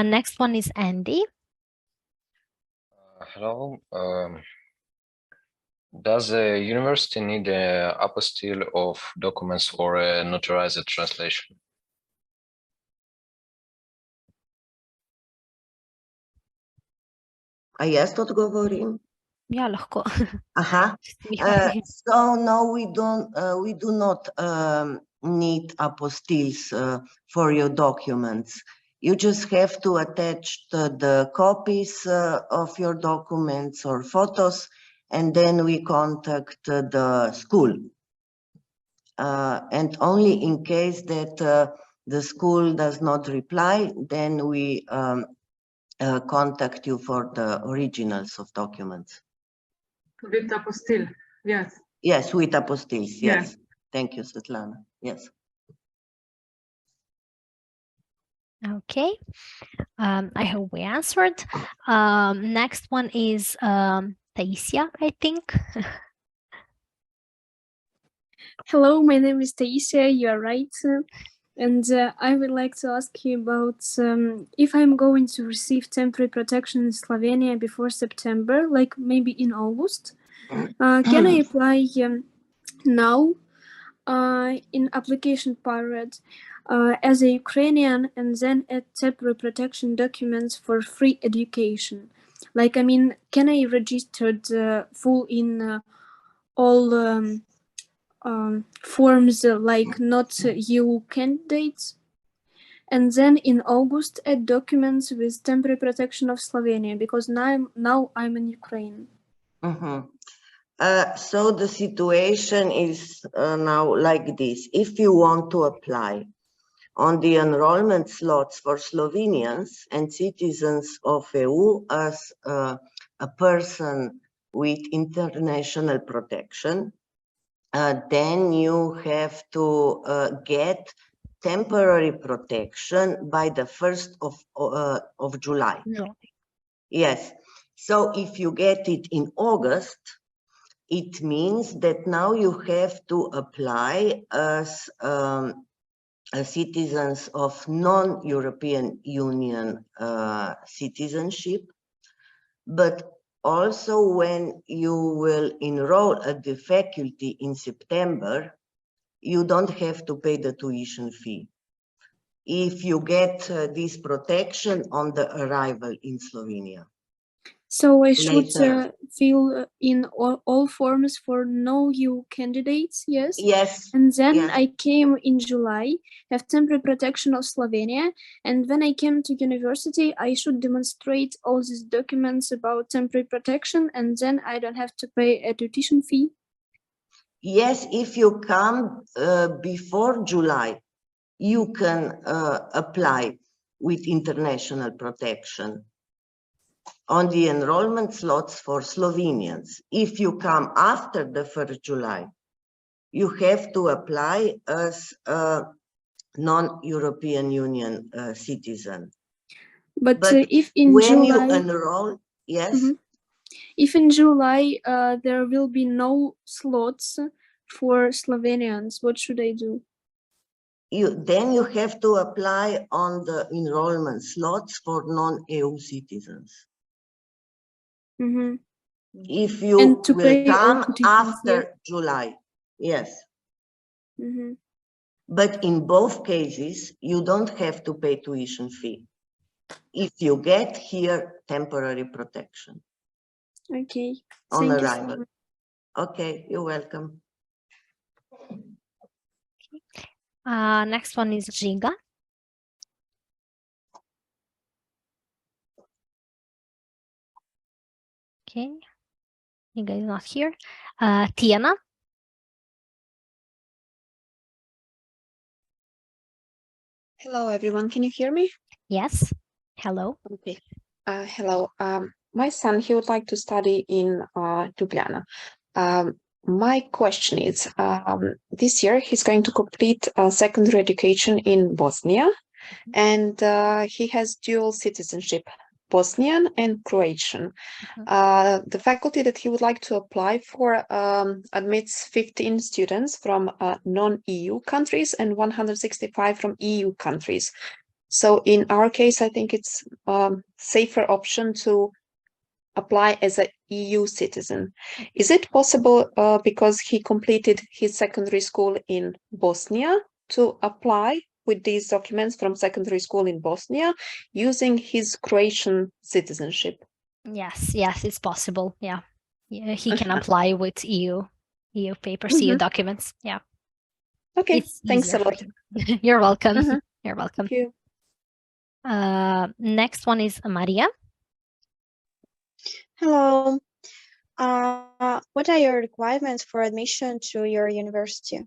Next one is Andy. Hello. Does the university need an apostille of documents for a notarized translation? A jaz odgovorim? Ja, lahko. Aha. So no, we do not need apostilles for your documents. You just have to attach the copies of your documents or photos, and then we contact the school. And only in case that the school does not reply, then we contact you for the originals of documents. With apostille, yes. Yes, with apostilles, yes. Yes. Thank you, Svetlana. Yes. Okay. I hope we answered. Next one is Taisia, I think. Hello, my name is Taisia, you are right. And I would like to ask you about if I'm going to receive temporary protection in Slovenia before September, like maybe in August. Can I apply now in application period as a Ukrainian and then add temporary protection documents for free education? Like, I mean, can I register full in all forms like not EU candidates, and then in August add documents with temporary protection of Slovenia, because now I'm in Ukraine. So the situation is now like this. If you want to apply on the enrollment slots for Slovenians and citizens of EU as a person with international protection, then you have to get temporary protection by the 1st of July. No. Yes. So if you get it in August, it means that now you have to apply as citizens of non-European Union citizenship, but also when you will enroll at the faculty in September, you don't have to pay the tuition fee if you get this protection on the arrival in Slovenia. So I should later. fill in all forms for no EU candidates, yes? Yes. And then yes. I came in July, have temporary protection of Slovenia. And when I came to university, I should demonstrate all these documents about temporary protection, and then I don't have to pay a tuition fee. Yes, if you come before July, you can apply with international protection on the enrollment slots for Slovenians. If you come after the 1st July, you have to apply as a non-European Union citizen. But if in when July, you enroll, yes? If in July there will be no slots for Slovenians, what should I do? Then you have to apply on the enrollment slots for non-EU citizens. If you will come after July, yes. But in both cases, you don't have to pay tuition fee if you get here temporary protection. Okay. On Thank arrival. You so okay, you're welcome. Next one is Giga. Okay, Giga is not here. Tiana. Hello, everyone. Can you hear me? Yes. Hello. Okay. Hello. My son, he would like to study in Ljubljana. My question is, this year he's going to complete secondary education in Bosnia, and he has dual citizenship, Bosnian and Croatian. The faculty that he would like to apply for admits 15 students from non-EU countries and 165 from EU countries. So in our case, I think it's safer option to apply as an EU citizen. Is it possible, because he completed his secondary school in Bosnia, to apply with these documents from secondary school in Bosnia using his Croatian citizenship? Yes, it's possible. Yeah, he can apply with EU papers, EU documents. Yeah. Okay, thanks a lot. You're welcome. You're welcome. Thank you. Next one is Maria. Hello. What are your requirements for admission to your university?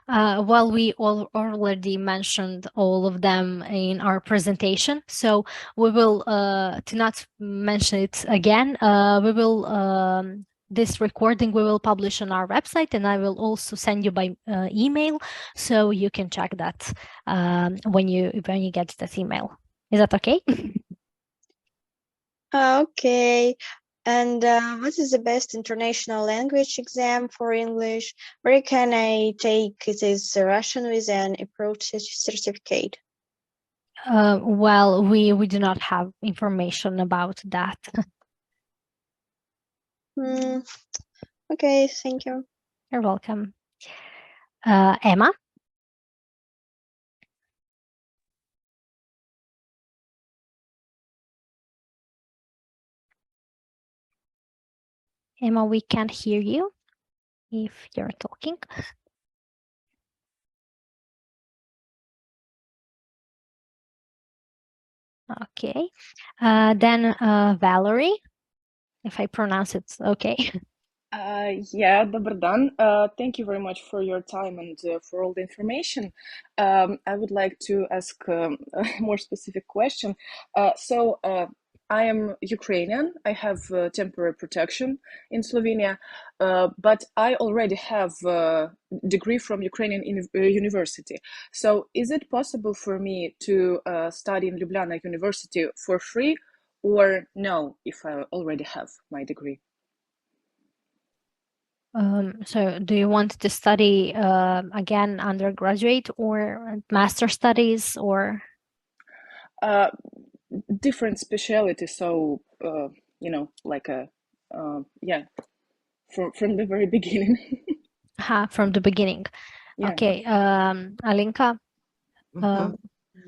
Well, we already mentioned all of them in our presentation, so we will, to not mention it again, we will, this recording we will publish on our website, and I will also send you by email, so you can check that when you get that email. Is that okay? Okay. And what is the best international language exam for English? Where can I take this Russian with an approved certificate? Well, we do not have information about that. Okay, thank you. You're welcome. Emma? Emma, we can't hear you if you're talking. Okay. Then Valerie, if I pronounce it okay. Yeah, dobar dan. Thank you very much for your time and for all the information. I would like to ask a more specific question. I am Ukrainian. I have temporary protection in Slovenia, but I already have a degree from Ukrainian university. So is it possible for me to study in Ljubljana University for free, or no, if I already have my degree? So do you want to study again undergraduate or master studies, or different specialty? So you know, like a yeah, from the very beginning. from the beginning. Yeah. Okay, Alinka,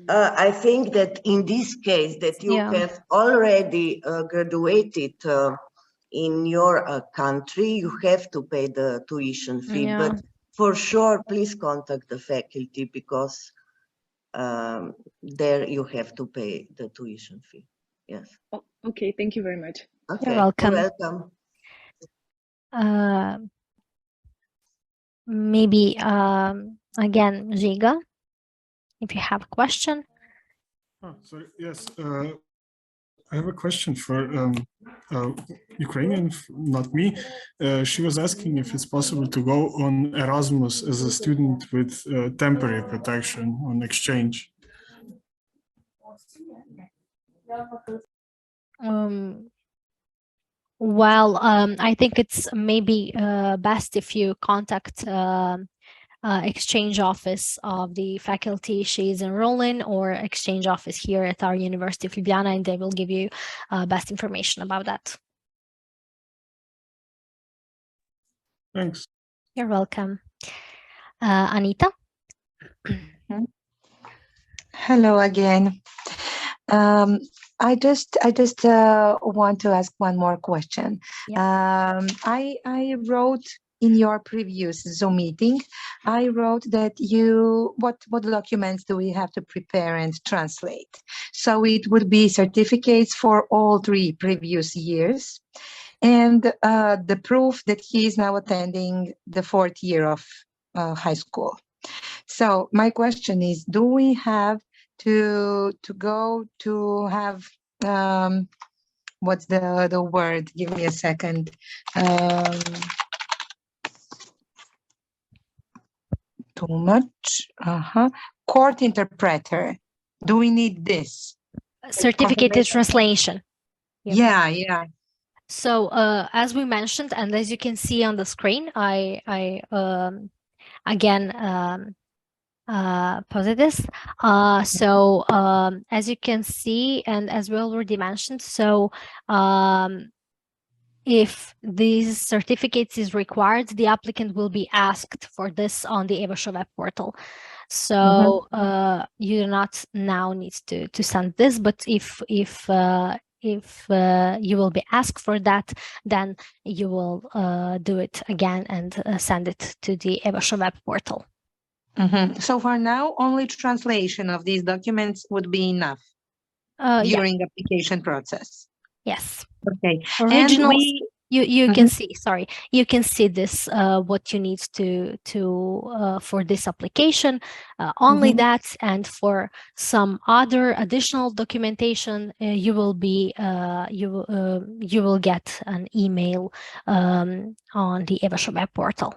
I think that in this case that you have already graduated in your country, you have to pay the tuition fee. But for sure, please contact the faculty because there you have to pay the tuition fee. Yes. Oh, okay, thank you very much. Okay. You're welcome. You're welcome. Maybe again, Žiga, if you have a question. Oh, sorry. Yes, I have a question for Ukrainian, not me. She was asking if it's possible to go on Erasmus as a student with temporary protection on exchange. Well, I think it's maybe best if you contact exchange office of the faculty she is enrolling, or exchange office here at our University of Ljubljana, and they will give you best information about that. Thanks. You're welcome. Anita? Hello again. I just want to ask one more question. I wrote in your previous Zoom meeting, I wrote that what documents do we have to prepare and translate? So it would be certificates for all 3 previous years, and the proof that he is now attending the 4th year of high school. So my question is, do we have to go to have what's the word? Give me a second. Too much. Court interpreter. Do we need this? Certificated translation. Yeah. So as we mentioned, and as you can see on the screen, I again posted this. So as you can see, and as we already mentioned, so if these certificates is required, the applicant will be asked for this on the EVASHO web portal. So you do not now need to send this, but if you will be asked for that, then you will do it again and send it to the EVASHO web portal. So for now, only translation of these documents would be enough during the application process. Yes. Okay. Originals, you can see. Sorry, you can see this. What you need to for this application, only that, and for some other additional documentation, you will be you will get an email on the EVASHO web portal.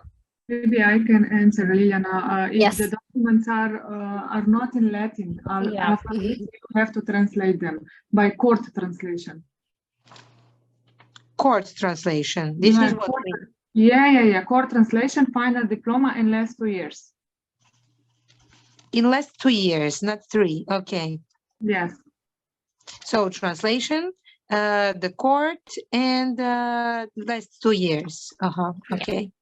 Maybe I can answer, Liliana. If Yes. the documents are not in Latin, you have to translate them by court translation. Court translation. This is what we... Yeah. Court translation, final diploma in last 2 years. In last 2 years, not 3. Okay. Yes. So translation, the court, and last 2 years. Okay.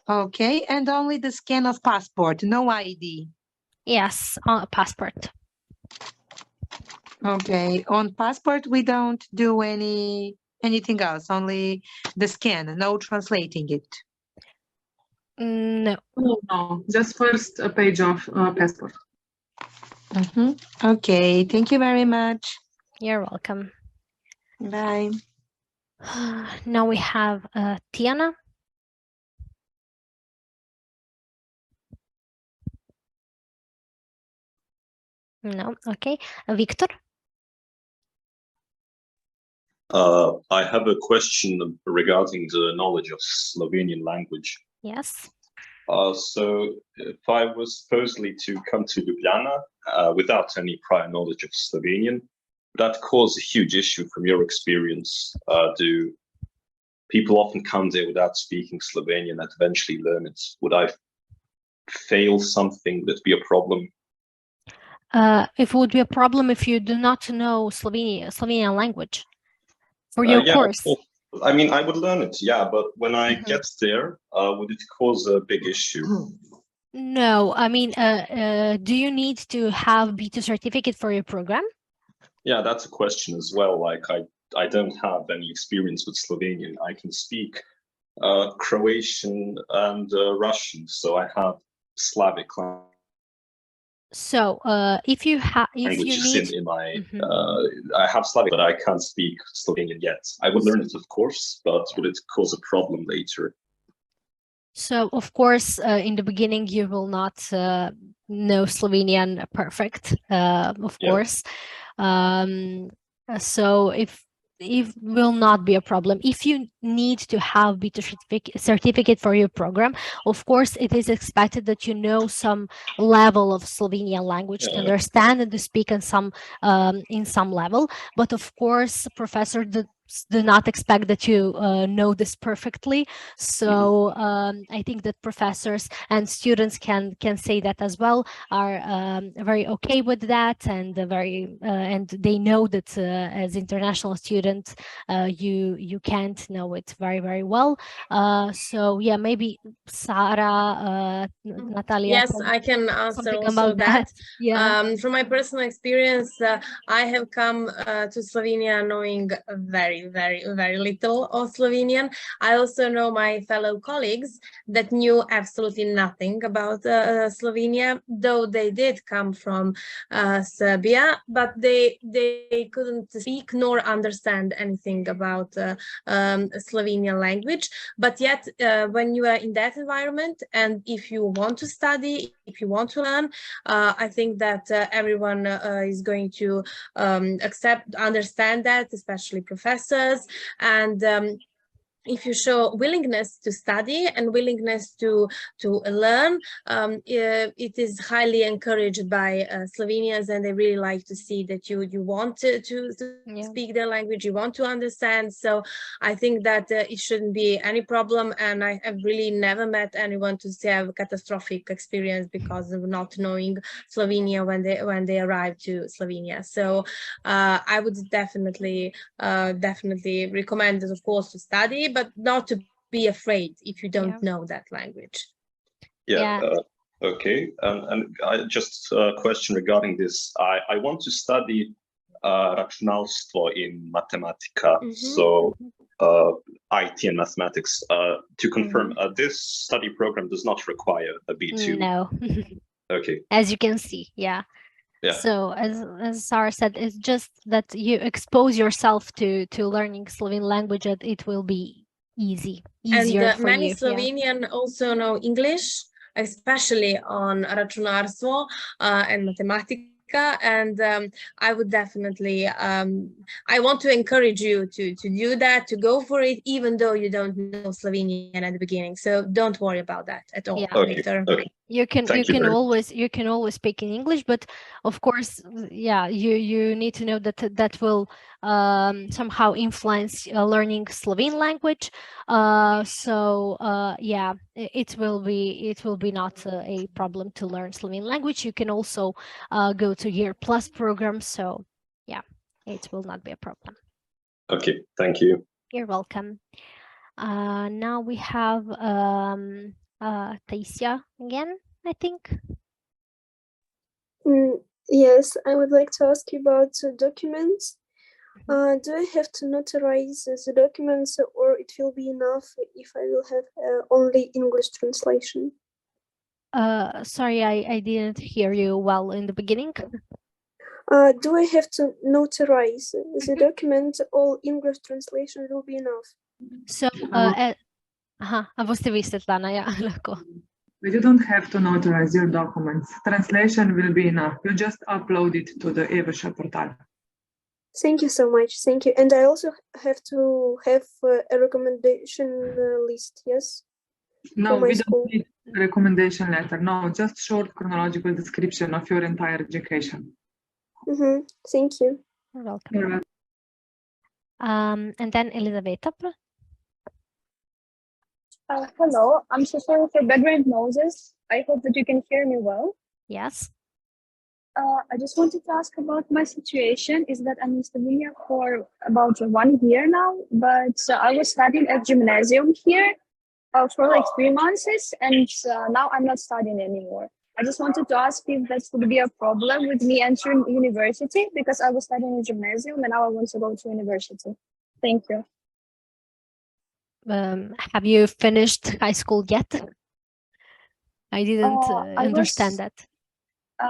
Okay, and only the scan of passport, no ID. Yes, passport. Okay, on passport we don't do anything else, only the scan, no translating it. No. No, just first page of passport. Okay, thank you very much. You're welcome. Bye. Now we have Tiana. No, okay. Victor? I have a question regarding the knowledge of Slovenian language. Yes. So if I was supposedly to come to Ljubljana without any prior knowledge of Slovenian, would that cause a huge issue from your experience? Do people often come there without speaking Slovenian and eventually learn it? Would I fail something? Would it be a problem? It would be a problem if you do not know Slovenian language for your course. I mean, I would learn it, yeah, but when I get there, would it cause a big issue? No, I mean, do you need to have B2 certificate for your program? Yeah, that's a question as well. Like I don't have any experience with Slovenian. I can speak Croatian and Russian, so I have Slavic So if you languages need in my I have Slavic, but I can't speak Slovenian yet. I would learn it, of course, but would it cause a problem later? So of course, in the beginning, you will not know Slovenian perfect, of course. So if will not be a problem. If you need to have B2 certificate for your program, of course, it is expected that you know some level of Slovenian language to understand and to speak in some level. But of course, professors do not expect that you know this perfectly. So I think that professors and students can say that as well, are very okay with that, and and they know that as international students you can't know it very well. So yeah, maybe Sarah, Natalia. Yes, I can answer also about that. Yeah. From my personal experience, I have come to Slovenia knowing very little of Slovenian. I also know my fellow colleagues that knew absolutely nothing about Slovenia, though they did come from Serbia, but they couldn't speak nor understand anything about Slovenian language. But yet, when you are in that environment, and if you want to study, if you want to learn, I think that everyone is going to understand that, especially professors. And if you show willingness to study and willingness to learn, it is highly encouraged by Slovenians, and they really like to see that you want to speak their language, you want to understand. So I think that it shouldn't be any problem, and I have really never met anyone to have a catastrophic experience because of not knowing Slovenia when they arrive to Slovenia. So I would definitely recommend, of course, to study, but not to be afraid if you don't know that language. Okay, and I just a question regarding this. I want to study računalstvo in matematika, so IT and mathematics. To confirm, this study program does not require a B2. No. Okay. As you can see, yeah. So as Sarah said, it's just that you expose yourself to learning Slovene language, and it will be easier and for many you. Slovenian also know English, especially on računarstvo and matematika. And I would definitely, I want to encourage you to do that, to go for it, even though you don't know Slovenian at the beginning. So don't worry about that at all later. You can always speak in English, but of course, yeah, you need to know that will somehow influence learning Slovene language. So yeah, it will be not a problem to learn Slovene language. You can also go to Year Plus program. So yeah, it will not be a problem. Okay, thank you. You're welcome. Now we have Taisia again, I think. Yes, I would like to ask you about documents. Do I have to notarize the documents, or it will be enough if I will have only English translation? Sorry, I didn't hear you well in the beginning. Do I have to notarize the document? All English translation will be enough. So, a boste vi, Svetlana, ja, lahko. But you don't have to notarize your documents. Translation will be enough. You just upload it to the e-Vaša portal. Thank you so much. Thank you. And I also have to have a recommendation list, yes? No, we don't need a recommendation letter. No, just short chronological description of your entire education. Thank you. You're welcome. And then Elizaveta. Hello, I'm so sorry for background noises. I hope that you can hear me well. Yes. I just wanted to ask about my situation. Is that I'm in Slovenia for about 1 year now, but I was studying at gymnasium here, for like 3 months, and now I'm not studying anymore. I just wanted to ask if that would be a problem with me entering university, because I was studying in gymnasium and now I want to go to university. Thank you. Have you finished high school yet? I didn't understand that.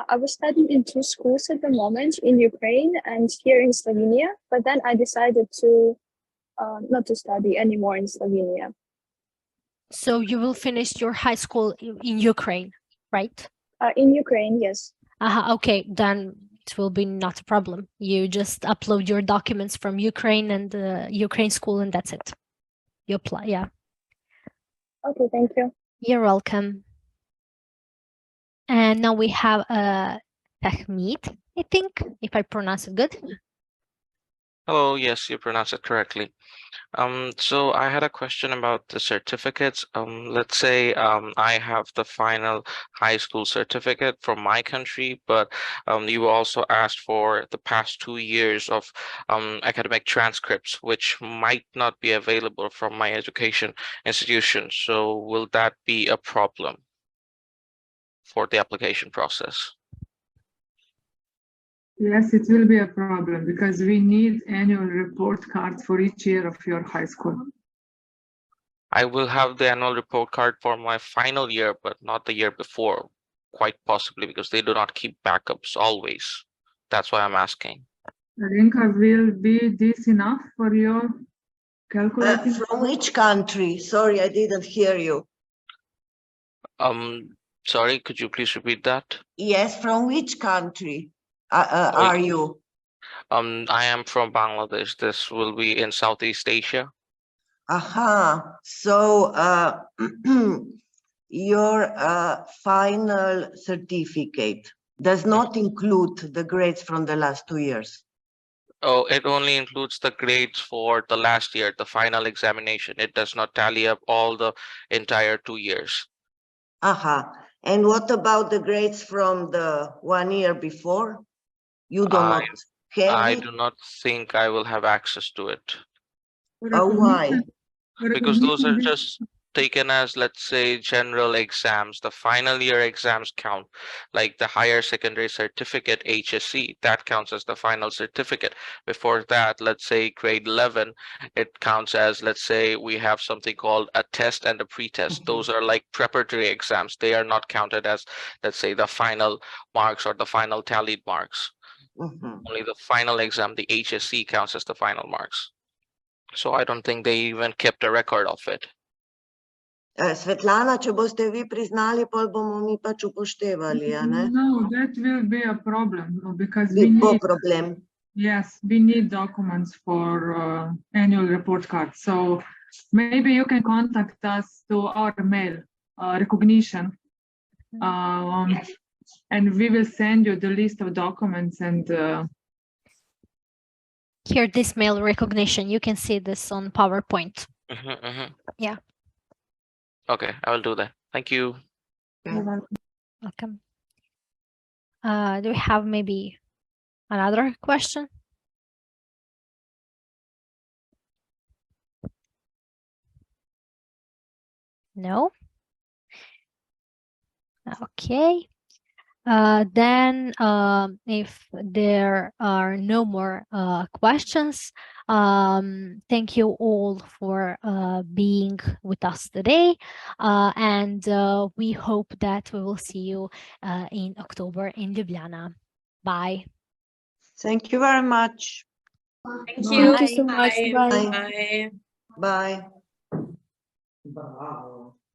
I was studying in 2 schools at the moment, in Ukraine and here in Slovenia, but then I decided to not to study anymore in Slovenia. So you will finish your high school in Ukraine, right? In Ukraine, yes. Okay, then it will be not a problem. You just upload your documents from Ukraine and the Ukraine school, and that's it. You apply, yeah. Okay, thank you. You're welcome. And now we have Tahmid, I think, if I pronounce it good. Hello, yes, you pronounce it correctly. So I had a question about the certificates. Let's say I have the final high school certificate from my country, but you also asked for the past 2 years of academic transcripts, which might not be available from my education institution. So will that be a problem for the application process? Yes, it will be a problem because we need annual report cards for each year of your high school. I will have the annual report card for my final year, but not the year before, quite possibly because they do not keep backups always. That's why I'm asking. Rinka, will be this enough for your calculating? From which country? Sorry, I didn't hear you. Sorry, could you please repeat that? Yes, from which country are you? I am from Bangladesh. This will be in Southeast Asia. Aha. So your final certificate does not include the grades from the last 2 years. Oh, it only includes the grades for the last year, the final examination. It does not tally up all the entire 2 years. Aha. And what about the grades from the 1 year before? You do not have I it? do not think I will have access to it. Why? Because those are just taken as, let's say, general exams. The final year exams count, like the higher secondary certificate, HSC, that counts as the final certificate. Before that, let's say grade 11, it counts as, let's say, we have something called a test and a pretest. Those are like preparatory exams. They are not counted as, let's say, the final marks or the final tallied marks. Only the final exam, the HSC, counts as the final marks. So I don't think they even kept a record of it. Svetlana, če boste vi priznali, pol bomo mi pač upoštevali, a ne? No, that will be a problem because we need problem. Yes, we need documents for annual report card. So maybe you can contact us to our mail recognition, and we will send you the list of documents and. Here, this mail recognition, you can see this on PowerPoint. Yeah. Okay, I will do that. Thank you. You're welcome. Do we have maybe another question? No? Okay. Then if there are no more questions, thank you all for being with us today, and we hope that we will see you in October in Ljubljana. Bye. Thank you very much. Thank you so much. Bye. Bye. Bye.